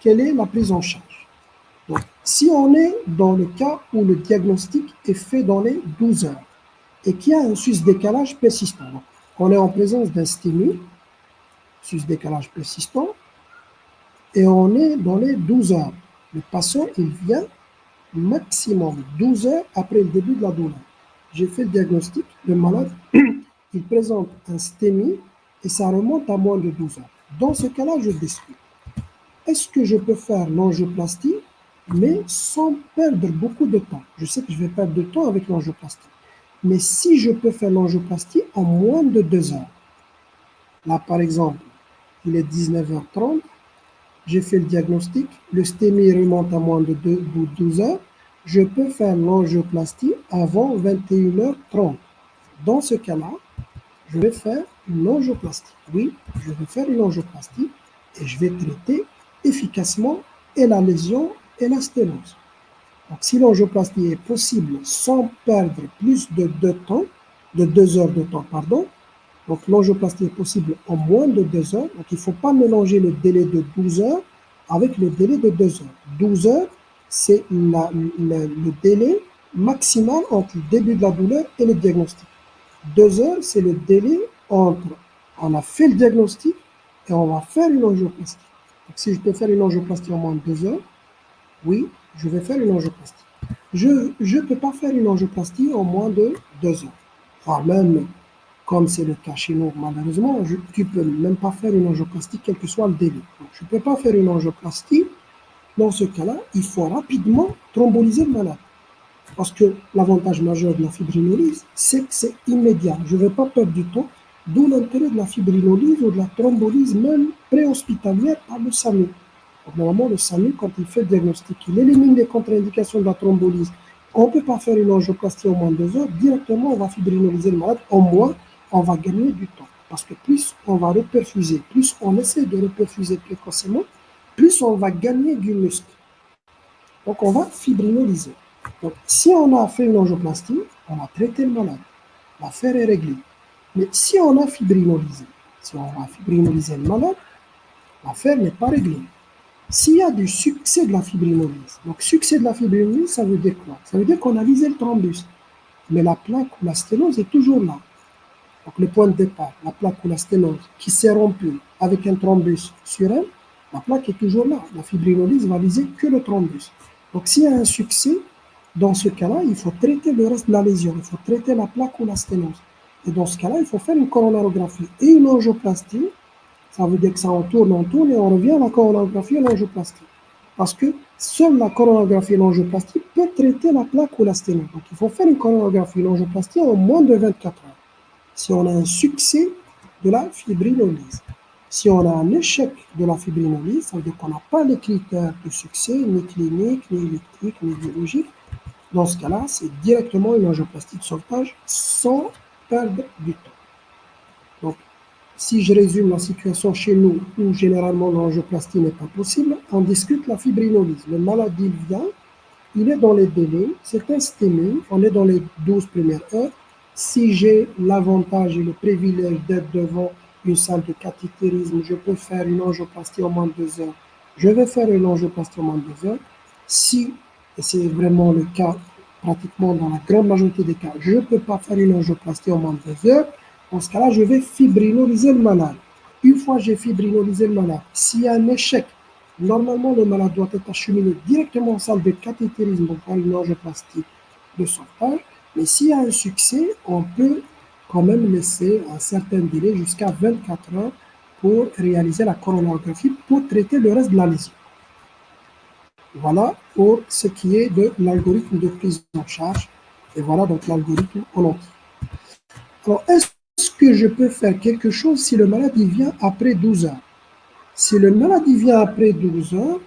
est la prise en charge? Donc, si on est dans le cas où le diagnostic est fait dans les 12 heures et qu'il y a un sus-décalage persistant, donc, on est en présence d'un stimule, sus-décalage persistant, et on est dans les 12 heures. Le patient, il vient maximum 12 heures après le début de la douleur. J'ai fait le diagnostic, le malade, il présente un STEMI et ça remonte à moins de 12 heures. Dans ce cas-là, je discute. Est-ce que je peux faire l'angioplastie, mais sans perdre beaucoup de temps? Je sais que je vais perdre de temps avec l'angioplastie. Mais si je peux faire l'angioplastie en moins de 2 heures, là par exemple, il est 19h30, j'ai fait le diagnostic, le STEMI remonte à moins de 12 heures, je peux faire l'angioplastie avant 21h30. Dans ce cas-là, je vais faire une angioplastie. Oui, je vais faire une angioplastie et je vais traiter efficacement et la lésion et la sténose. Donc, si l'angioplastie est possible sans perdre plus de 2 heures de temps, pardon, donc l'angioplastie est possible en moins de 2 heures. Donc, il ne faut pas mélanger le délai de 12 heures avec le délai de 2 heures. 12 heures, c'est le délai maximal entre le début de la douleur et le diagnostic. 2 heures, c'est le délai entre on a fait le diagnostic et on va faire une angioplastie. Donc, si je peux faire une angioplastie en moins de 2 heures, oui, je vais faire une angioplastie. Je ne peux pas faire une angioplastie en moins de 2 heures. Voire même, comme c'est le cas chez nous, malheureusement, tu ne peux même pas faire une angioplastie, quel que soit le délai. Donc, je ne peux pas faire une angioplastie. Dans ce cas-là, il faut rapidement thromboliser le malade. Parce que l'avantage majeur de la fibrinolyse, c'est que c'est immédiat. Je ne vais pas perdre du temps, d'où l'intérêt de la fibrinolyse ou de la thrombolyse, même préhospitalière par le SAMU. Donc, normalement, le SAMU, quand il fait le diagnostic, il élimine les contre-indications de la thrombolyse. On ne peut pas faire une angioplastie en moins de 2 heures. Directement, on va fibrinolyser le malade. Au moins, on va gagner du temps. Parce que plus on va reperfuser, plus on essaie de reperfuser précocement, plus on va gagner du muscle. Donc, on va fibrinolyser. Donc, si on a fait une angioplastie, on a traité le malade. L'affaire est réglée. Mais si on a fibrinolisé, si on a fibrinolisé le malade, l'affaire n'est pas réglée. S'il y a du succès de la fibrinolyse, donc succès de la fibrinolyse, ça veut dire quoi? Ça veut dire qu'on a visé le thrombus. Mais la plaque ou la sténose est toujours là. Donc le point de départ, la plaque ou la sténose qui s'est rompue avec un thrombus sur elle, la plaque est toujours là. La fibrinolyse va viser que le thrombus. Donc s'il y a un succès, dans ce cas-là, il faut traiter le reste de la lésion. Il faut traiter la plaque ou la sténose. Et dans ce cas-là, il faut faire une coronarographie et une angioplastie. Ça veut dire que ça en tourne et on revient à la coronarographie et l'angioplastie. Parce que seule la coronarographie et l'angioplastie peut traiter la plaque ou la sténose. Donc il faut faire une coronarographie et l'angioplastie en moins de 24 heures. Si on a un succès de la fibrinolyse. Si on a un échec de la fibrinolyse, ça veut dire qu'on n'a pas les critères de succès, ni cliniques, ni électriques, ni biologiques. Dans ce cas-là, c'est directement une angioplastie de sauvetage sans perdre du temps. Donc, si je résume la situation chez nous, où généralement l'angioplastie n'est pas possible, on discute la fibrinolyse. Le malade, il vient, il est dans les délais, c'est un STEMI, on est dans les 12 premières heures. Si j'ai l'avantage et le privilège d'être devant une salle de cathétérisme, je peux faire une angioplastie en moins de 2 heures. Je vais faire une angioplastie en moins de 2 heures. Si, et c'est vraiment le cas, pratiquement dans la grande majorité des cas, je ne peux pas faire une angioplastie en moins de 2 heures. Dans ce cas-là, je vais fibrinolyser le malade. Une fois que j'ai fibrinolisé le malade, s'il y a un échec, normalement le malade doit être acheminé directement en salle de cathétérisme pour faire une angioplastie de sauvetage. Mais s'il y a un succès, on peut quand même laisser un certain délai jusqu'à 24 heures pour réaliser la coronarographie pour traiter le reste de la lésion. Voilà pour ce qui est de l'algorithme de prise en charge. Et voilà donc l'algorithme en entier. Alors, est-ce que je peux faire quelque chose si le malade il vient après 12 heures? Si le malade il vient après 12 heures,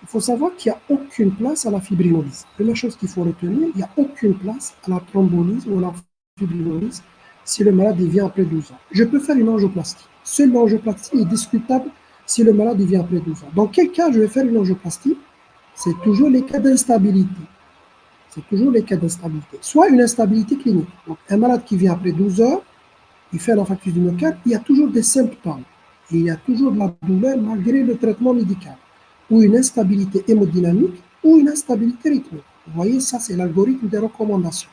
il faut savoir qu'il n'y a aucune place à la fibrinolyse. Première chose qu'il faut retenir, il n'y a aucune place à la thrombolyse ou à la fibrinolyse si le malade il vient après 12 heures. Je peux faire une angioplastie. Seule l'angioplastie est discutable si le malade il vient après 12 heures. Dans quel cas je vais faire une angioplastie? C'est toujours les cas d'instabilité. C'est toujours les cas d'instabilité. Soit une instabilité clinique. Donc un malade qui vient après 12 heures, il fait l'infarctus du myocarde, il y a toujours des symptômes. il y a toujours de la douleur malgré le traitement médical, ou une instabilité hémodynamique, ou une instabilité rythmique. Vous voyez, ça, c'est l'algorithme des recommandations.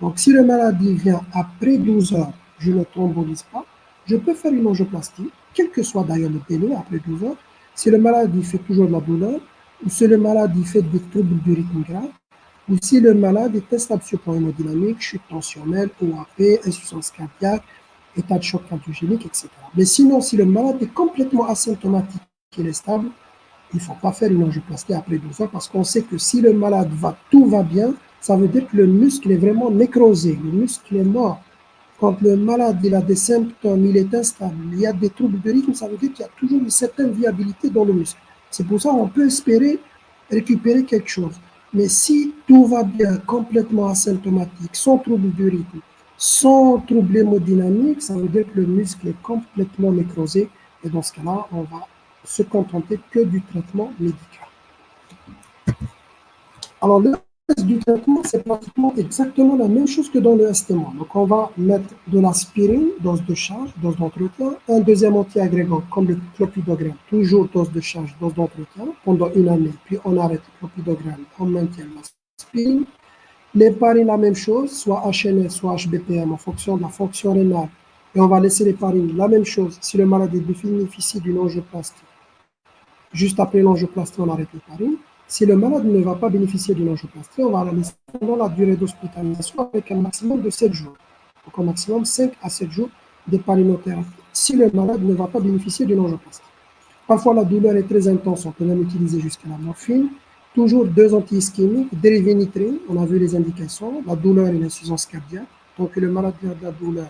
Donc, si le maladie vient après 12 heures, je ne thrombolise pas, je peux faire une angioplastie, quel que soit d'ailleurs le délai après 12 heures. Si le maladie fait toujours de la douleur, ou si le maladie fait des troubles du rythme grave, ou si le malade est instable sur plan hémodynamique, chute tensionnelle, OAP, insuffisance cardiaque, état de choc cardiogénique, etc. Mais sinon, si le malade est complètement asymptomatique et est stable, il ne faut pas faire une angioplastie après 12 heures parce qu'on sait que si le malade va, tout va bien, ça veut dire que le muscle est vraiment nécrosé, le muscle est mort. Quand le malade il a des symptômes, il est instable, il y a des troubles de rythme, ça veut dire qu'il y a toujours une certaine viabilité dans le muscle. C'est pour ça qu'on peut espérer récupérer quelque chose. Mais si tout va bien, complètement asymptomatique, sans trouble du rythme, sans trouble hémodynamique, ça veut dire que le muscle est complètement nécrosé. Et dans ce cas-là, on va se contenter que du traitement médical. Alors, le reste du traitement, c'est pratiquement exactement la même chose que dans le STMA. Donc, on va mettre de l'aspirine, dose de charge, dose d'entretien, un deuxième antiagrégant comme le clopidogrel, toujours dose de charge, dose d'entretien, pendant une année. Puis, on arrête le clopidogrel, on maintient l'aspirine. L'héparine, la même chose, soit HNS, soit HBPM, en fonction de la fonction rénale. Et on va laisser l'héparine, la même chose, si le malade bénéficie d'une angioplastie. Juste après l'angioplastie, on arrête l'héparine. Si le malade ne va pas bénéficier d'une angioplastie, on va la laisser pendant la durée d'hospitalisation avec un maximum de 7 jours. Donc, un maximum 5 à 7 jours d'héparinothérapie si le malade ne va pas bénéficier d'une angioplastie. Parfois, la douleur est très intense, on peut même utiliser jusqu'à la morphine. Toujours 2 antiischémiques, dérivés nitrés, on a vu les indications, la douleur et l'insuffisance cardiaque. Donc, le malade a de la douleur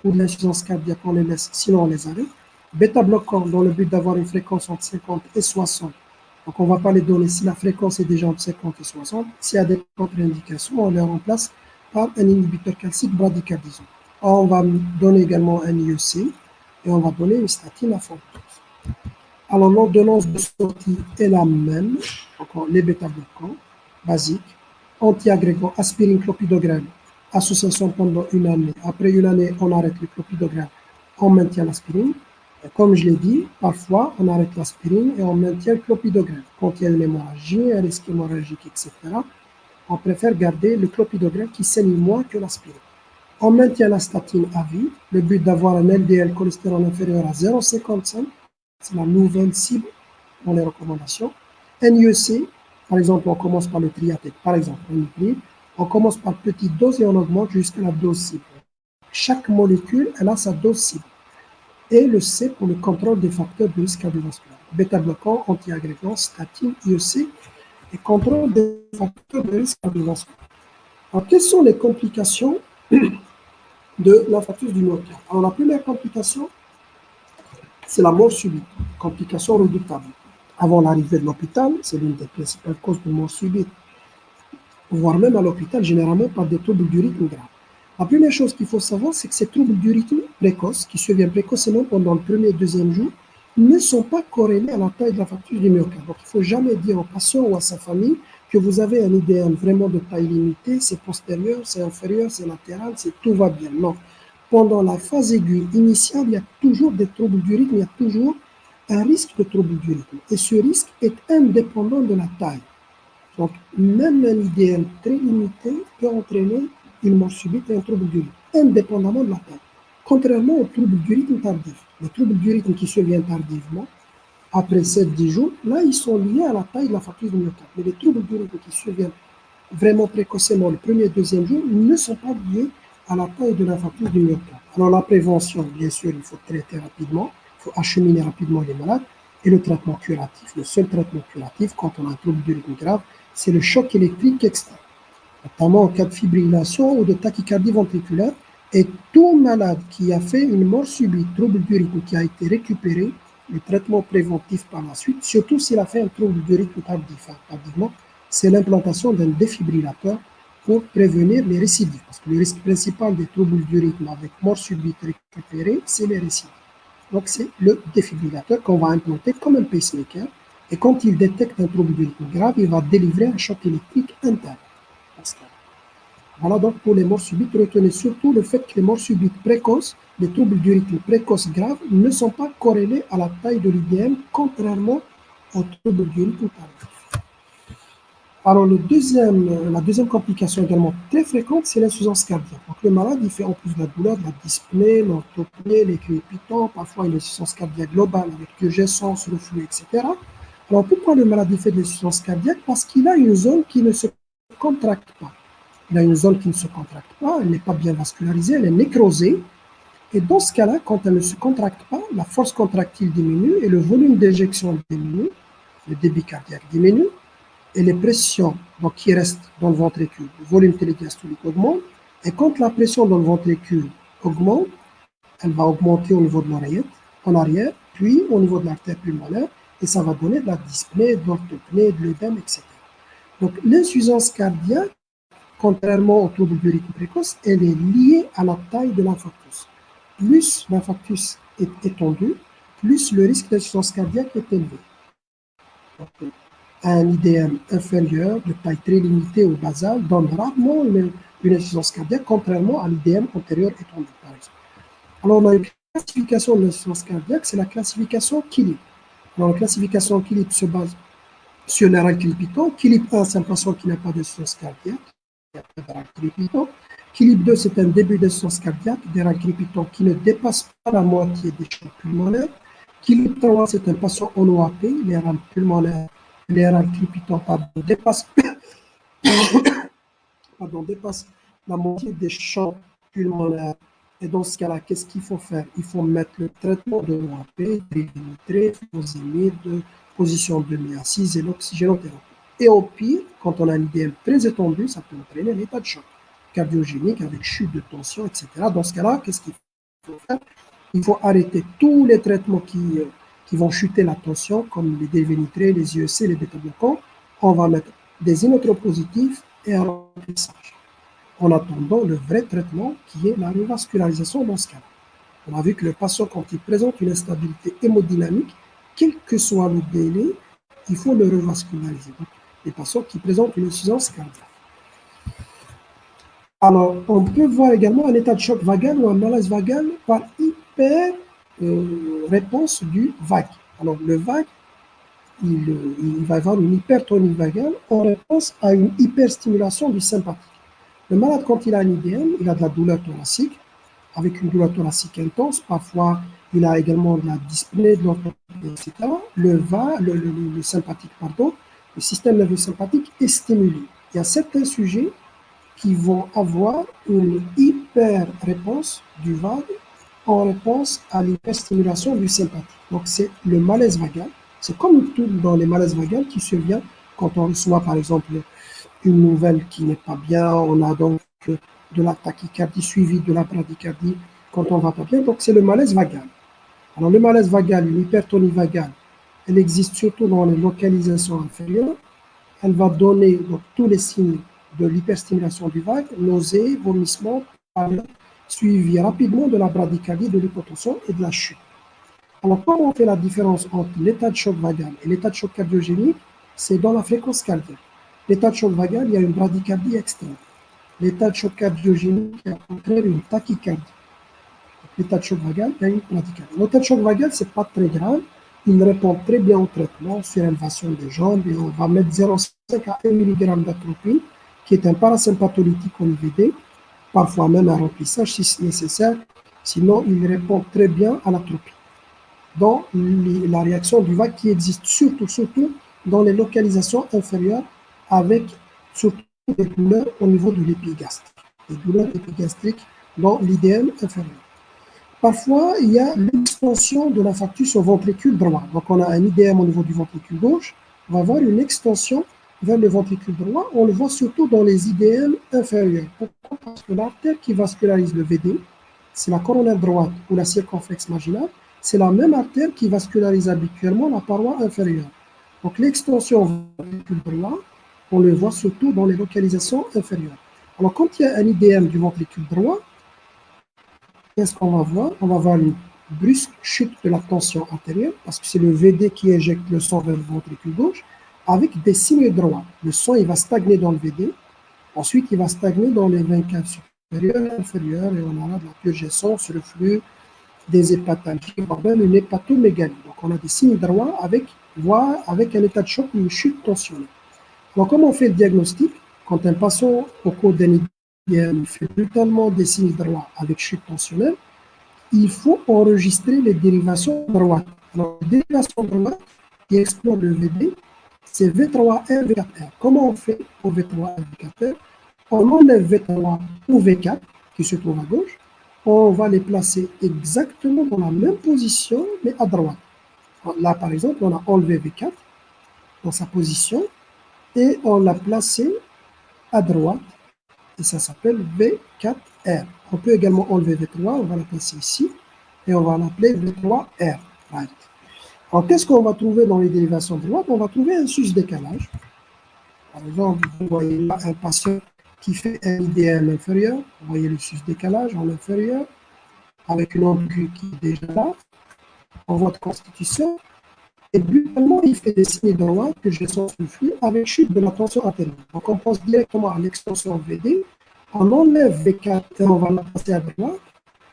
ou de l'insuffisance cardiaque, on les laisse, sinon on les arrête. Bêta-bloquants dans le but d'avoir une fréquence entre 50 et 60. Donc, on ne va pas les donner si la fréquence est déjà entre 50 et 60. S'il y a des contre-indications, on les remplace par un inhibiteur calcique bradykardisant. On va donner également un IEC et on va donner une statine à forte dose. Alors, l'ordonnance de sortie est la même. Donc, les bêta-bloquants basiques, antiagrégants, aspirine, clopidogrel, association pendant une année. Après une année, on arrête le clopidogrel, on maintient l'aspirine. Comme je l'ai dit, parfois, on arrête l'aspirine et on maintient le clopidogrel. Quand il y a une hémorragie, un risque hémorragique, etc., on préfère garder le clopidogrel qui saigne moins que l'aspirine. On maintient la statine à vie. Le but d'avoir un LDL cholestérol inférieur à 0,55, c'est la nouvelle cible dans les recommandations. NIEC, par exemple, on commence par le triathète, par exemple, on commence par petite dose et on augmente jusqu'à la dose cible. Chaque molécule, elle a sa dose cible. Et le C pour le contrôle des facteurs de risque cardiovasculaire. Bêta-bloquants, antiagrégants, statine, IEC et contrôle des facteurs de risque cardiovasculaire. Alors, quelles sont les complications de l'infarctus du myocarde? Alors, la première complication, c'est la mort subite, complication redoutable. Avant l'arrivée de l'hôpital, c'est l'une des principales causes de mort subite, voire même à l'hôpital, généralement par des troubles du rythme graves. La première chose qu'il faut savoir, c'est que ces troubles du rythme précoce, qui surviennent précocement pendant le premier et deuxième jour, ne sont pas corrélés à la taille de l'infarctus du myocarde. Donc, il ne faut jamais dire au patient ou à sa famille que vous avez un IDM vraiment de taille limitée, c'est postérieur, c'est inférieur, c'est latéral, tout va bien. Non. Pendant la phase aiguë initiale, il y a toujours des troubles du rythme, il y a toujours un risque de trouble du rythme. Et ce risque est indépendant de la taille. Donc, même un IDM très limité peut entraîner une mort subite et un trouble du rythme, indépendamment de la taille. Contrairement aux troubles du rythme tardif. Les troubles du rythme qui surviennent tardivement, après 7-10 jours, là, ils sont liés à la taille de l'infarctus du myocarde. Mais les troubles du rythme qui surviennent vraiment précocement le premier et deuxième jour ne sont pas liés à la taille de l'infarctus du myocarde. Alors, la prévention, bien sûr, il faut traiter rapidement, il faut acheminer rapidement les malades. Et le traitement curatif, le seul traitement curatif quand on a un trouble du rythme grave, c'est le choc électrique externe, notamment en cas de fibrillation ou de tachycardie ventriculaire. Et tout malade qui a fait une mort subite, trouble du rythme, qui a été récupéré, le traitement préventif par la suite, surtout s'il a fait un trouble du rythme tardivement, c'est l'implantation d'un défibrillateur pour prévenir les récidives. Parce que le risque principal des troubles du rythme avec mort subite récupérée, c'est les récidives. Donc, c'est le défibrillateur qu'on va implanter comme un pacemaker. Et quand il détecte un trouble du rythme grave, il va délivrer un choc électrique interne. Voilà donc pour les morts subites, retenez surtout le fait que les morts subites précoces, les troubles du rythme précoces graves, ne sont pas corrélés à la taille de l'IDM, contrairement aux troubles du rythme tardif. Alors, la deuxième complication également très fréquente, c'est l'insuffisance cardiaque. Donc, le malade, il fait en plus de la douleur, de la dyspnée, l'orthopnée, les crépitants, parfois une insuffisance cardiaque globale avec turgescence, reflux, etc. Alors, pourquoi le malade fait de l'insuffisance cardiaque? Parce qu'il a une zone qui ne se contracte pas. Il a une zone qui ne se contracte pas, elle n'est pas bien vascularisée, elle est nécrosée. Et dans ce cas-là, quand elle ne se contracte pas, la force contractile diminue et le volume d'éjection diminue, le débit cardiaque diminue, et les pressions donc, qui restent dans le ventricule, le volume télédiastolique augmente, et quand la pression dans le ventricule augmente, elle va augmenter au niveau de l'oreillette, en arrière, puis au niveau de l'artère pulmonaire, et ça va donner de la dyspnée, de l'orthopnée, de l'œdème, etc. Donc l'insuffisance cardiaque, contrairement au trouble du rythme précoce, elle est liée à la taille de l'infarctus. Plus l'infarctus est étendu, plus le risque d'insuffisance cardiaque est élevé. Donc, un IDM inférieur de taille très limitée ou basale donne rarement une insuffisance cardiaque, contrairement à l'IDM antérieur étendu, par exemple. Alors, on a une classification de l'insuffisance cardiaque, c'est la classification Killip. Alors, la classification Killip se base sur les règles Killip-1. Killip 1, c'est un patient qui n'a pas d'insuffisance cardiaque, il n'y a pas de règles Killip-1. Killip 2, c'est un début d'insuffisance cardiaque, des règles Killip-1 qui ne dépassent pas la moitié des champs pulmonaires. Killip 3, c'est un patient en OAP, les rames pulmonaires, les rames Killip-1 dépassent la moitié des champs pulmonaires. Et dans ce cas-là, qu'est-ce qu'il faut faire? Il faut mettre le traitement de l'OAP, dérivinitré, furosémide, position demi-assise et l'oxygénothérapie. Et au pire, quand on a un IDM très étendu, ça peut entraîner un état de choc cardiogénique avec chute de tension, etc. Dans ce cas-là, qu'est-ce qu'il faut faire? Il faut arrêter tous les traitements qui vont chuter la tension, comme les dérivinitrés, les IEC, les bêta-bloquants. On va mettre des inotropositifs et un remplissage, en attendant le vrai traitement qui est la revascularisation dans ce cas-là. On a vu que le patient, quand il présente une instabilité hémodynamique, quel que soit le délai, il faut le revasculariser. Donc, les patients qui présentent une insuffisance cardiaque. Alors, on peut voir également un état de choc vagal ou un malaise vagal par réponse du vague. Alors, le vague, il va avoir une hypertonie vagale en réponse à une hyperstimulation du sympathique. Le malade, quand il a un IDM, il a de la douleur thoracique, avec une douleur thoracique intense. Parfois, il a également de la dyspnée, de l'orthopnée, etc. Le sympathique, le système nerveux sympathique est stimulé. Il y a certains sujets qui vont avoir une hyper-réponse du vague en réponse à l'hyperstimulation du sympathique. Donc, c'est le malaise vagal. C'est comme tout dans les malaises vagales qui survient quand on reçoit, par exemple, une nouvelle qui n'est pas bien, on a donc de la tachycardie suivie de la bradycardie quand on ne va pas bien, donc c'est le malaise vagal. Alors le malaise vagal, une hypertonie vagale, elle existe surtout dans les localisations inférieures, elle va donner donc, tous les signes de l'hyperstimulation du vague, nausées, vomissements, suivi rapidement de la bradycardie, de l'hypotension et de la chute. Alors comment on fait la différence entre l'état de choc vagal et l'état de choc cardiogénique? C'est dans la fréquence cardiaque. L'état de choc vagal, il y a une bradycardie extrême. L'état de choc cardiogénique, il y a au contraire une tachycardie. L'état de choc vagal, il y a une bradycardie. L'état de choc vagal, ce n'est pas très grave. Il répond très bien au traitement, surélévation des jambes, et on va mettre 0,5 à 1 mg d'atropine, qui est un parasympatholytique en IVD, parfois même un remplissage si nécessaire. Sinon, il répond très bien à l'atropine. Dans la réaction du vague qui existe surtout dans les localisations inférieures, avec surtout des douleurs au niveau de l'épigastrique, des douleurs épigastriques dans l'IDM inférieur. Parfois, il y a l'extension de l'infarctus au ventricule droit. Donc, on a un IDM au niveau du ventricule gauche, on va avoir une extension vers le ventricule droit. On le voit surtout dans les IDM inférieurs. Pourquoi? Parce que l'artère qui vascularise le VD, c'est la coronaire droite ou la circonflexe marginale, c'est la même artère qui vascularise habituellement la paroi inférieure. Donc, l'extension ventricule droit, on le voit surtout dans les localisations inférieures. Alors, quand il y a un IDM du ventricule droit, qu'est-ce qu'on va voir? On va voir une brusque chute de la tension artérielle, parce que c'est le VD qui éjecte le sang vers le ventricule gauche, avec des signes droits. Le sang, il va stagner dans le VD. Ensuite, il va stagner dans les 20 caves supérieures et inférieures et on aura de la purgescence, reflux, des hépatalgies, voire même une hépatomégalie. Donc, on a des signes droits voire avec un état de choc ou une chute tensionnelle. Alors, comment on fait le diagnostic? Quand un patient au cours d'un IDM fait brutalement des signes droits avec chute tensionnelle, il faut enregistrer les dérivations droites. Alors, les dérivations droites qui explorent le VD, c'est V3R, V4R. Comment on fait pour V3R, V4R? On enlève V3 ou V4 qui se trouve à gauche. On va les placer exactement dans la même position, mais à droite. Là, par exemple, on a enlevé V4 dans sa position et on l'a placé à droite et ça s'appelle V4R. On peut également enlever V3, on va la placer ici et on va l'appeler V3R. Right. Alors, qu'est-ce qu'on va trouver dans les dérivations droites? On va trouver un sus-décalage. Par exemple, vous voyez là un patient qui fait un IDM inférieur. Vous voyez le sus-décalage en inférieur avec une amplitude qui est déjà là, en voie de constitution. Et brutalement, il fait des signes droits que je sens le flux avec chute de la tension artérielle. Donc, on pense directement à l'extension VD. On enlève V4 et on va la passer à droite.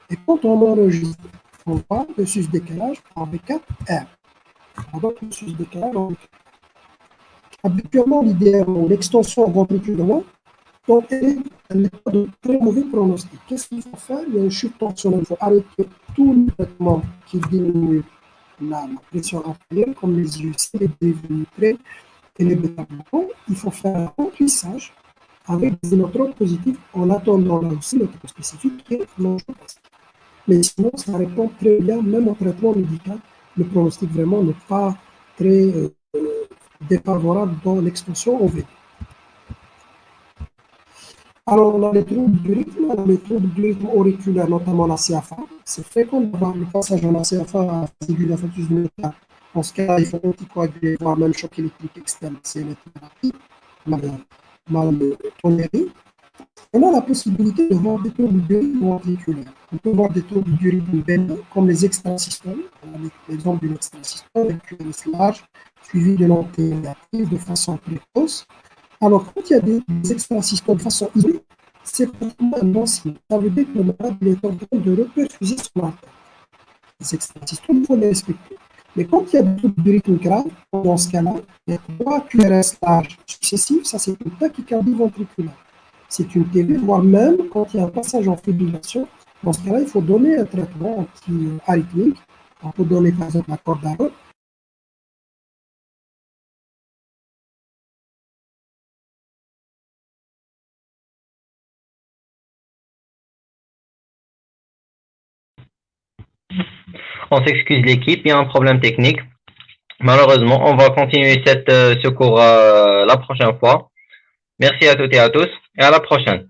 Et quand on enregistre, on voit le sus-décalage en V4R. Donc, le sus-décalage en V4R. Habituellement, l'IDM, l'extension d'amplitude droite, donc elle n'est pas de très mauvais pronostic. Qu'est-ce qu'il faut faire? Il y a une chute tensionnelle. Il faut arrêter tout le traitement qui diminue la pression artérielle, comme les IUC, les dévitrés et les bêta-bloquants. Il faut faire un remplissage avec des inotropes positifs en attendant là aussi le traitement spécifique qui est l'angioplastine. Mais sinon, ça répond très bien, même au traitement médical. Le pronostic vraiment n'est pas très défavorable dans l'extension au VD. Alors, on a les troubles du rythme, les troubles du rythme auriculaire, notamment la CFA. C'est fréquent d'avoir le passage en CFA à fascicule infarctus du métal. Dans ce cas, il faut anticoaguler, voire même choc électrique externe, c'est une thérapie mal tolérée. On a la possibilité de voir des troubles du rythme ventriculaire. On peut voir des troubles du rythme bénin, comme les extrasystoles. L'exemple d'une extrasystole, avec une large, suivi de l'anténégative de façon précoce. Alors, quand il y a des extrasystoles de façon isolée, c'est pratiquement un bon signe. Ça veut dire que le malade est en train de reperfuser son artère. Les extrasystoles, il faut les respecter. Mais quand il y a des troubles du rythme grave, dans ce cas-là, il y a 3 QRS larges successifs, ça c'est une tachycardie ventriculaire. C'est une TV, voire même quand il y a un passage en fibrillation, dans ce cas-là, il faut donner un traitement anti-arythmique. On peut donner par exemple la cordarone. On s'excuse l'équipe, il y a un problème technique. Malheureusement, on va continuer ce cours la prochaine fois. Merci à toutes et à tous et à la prochaine.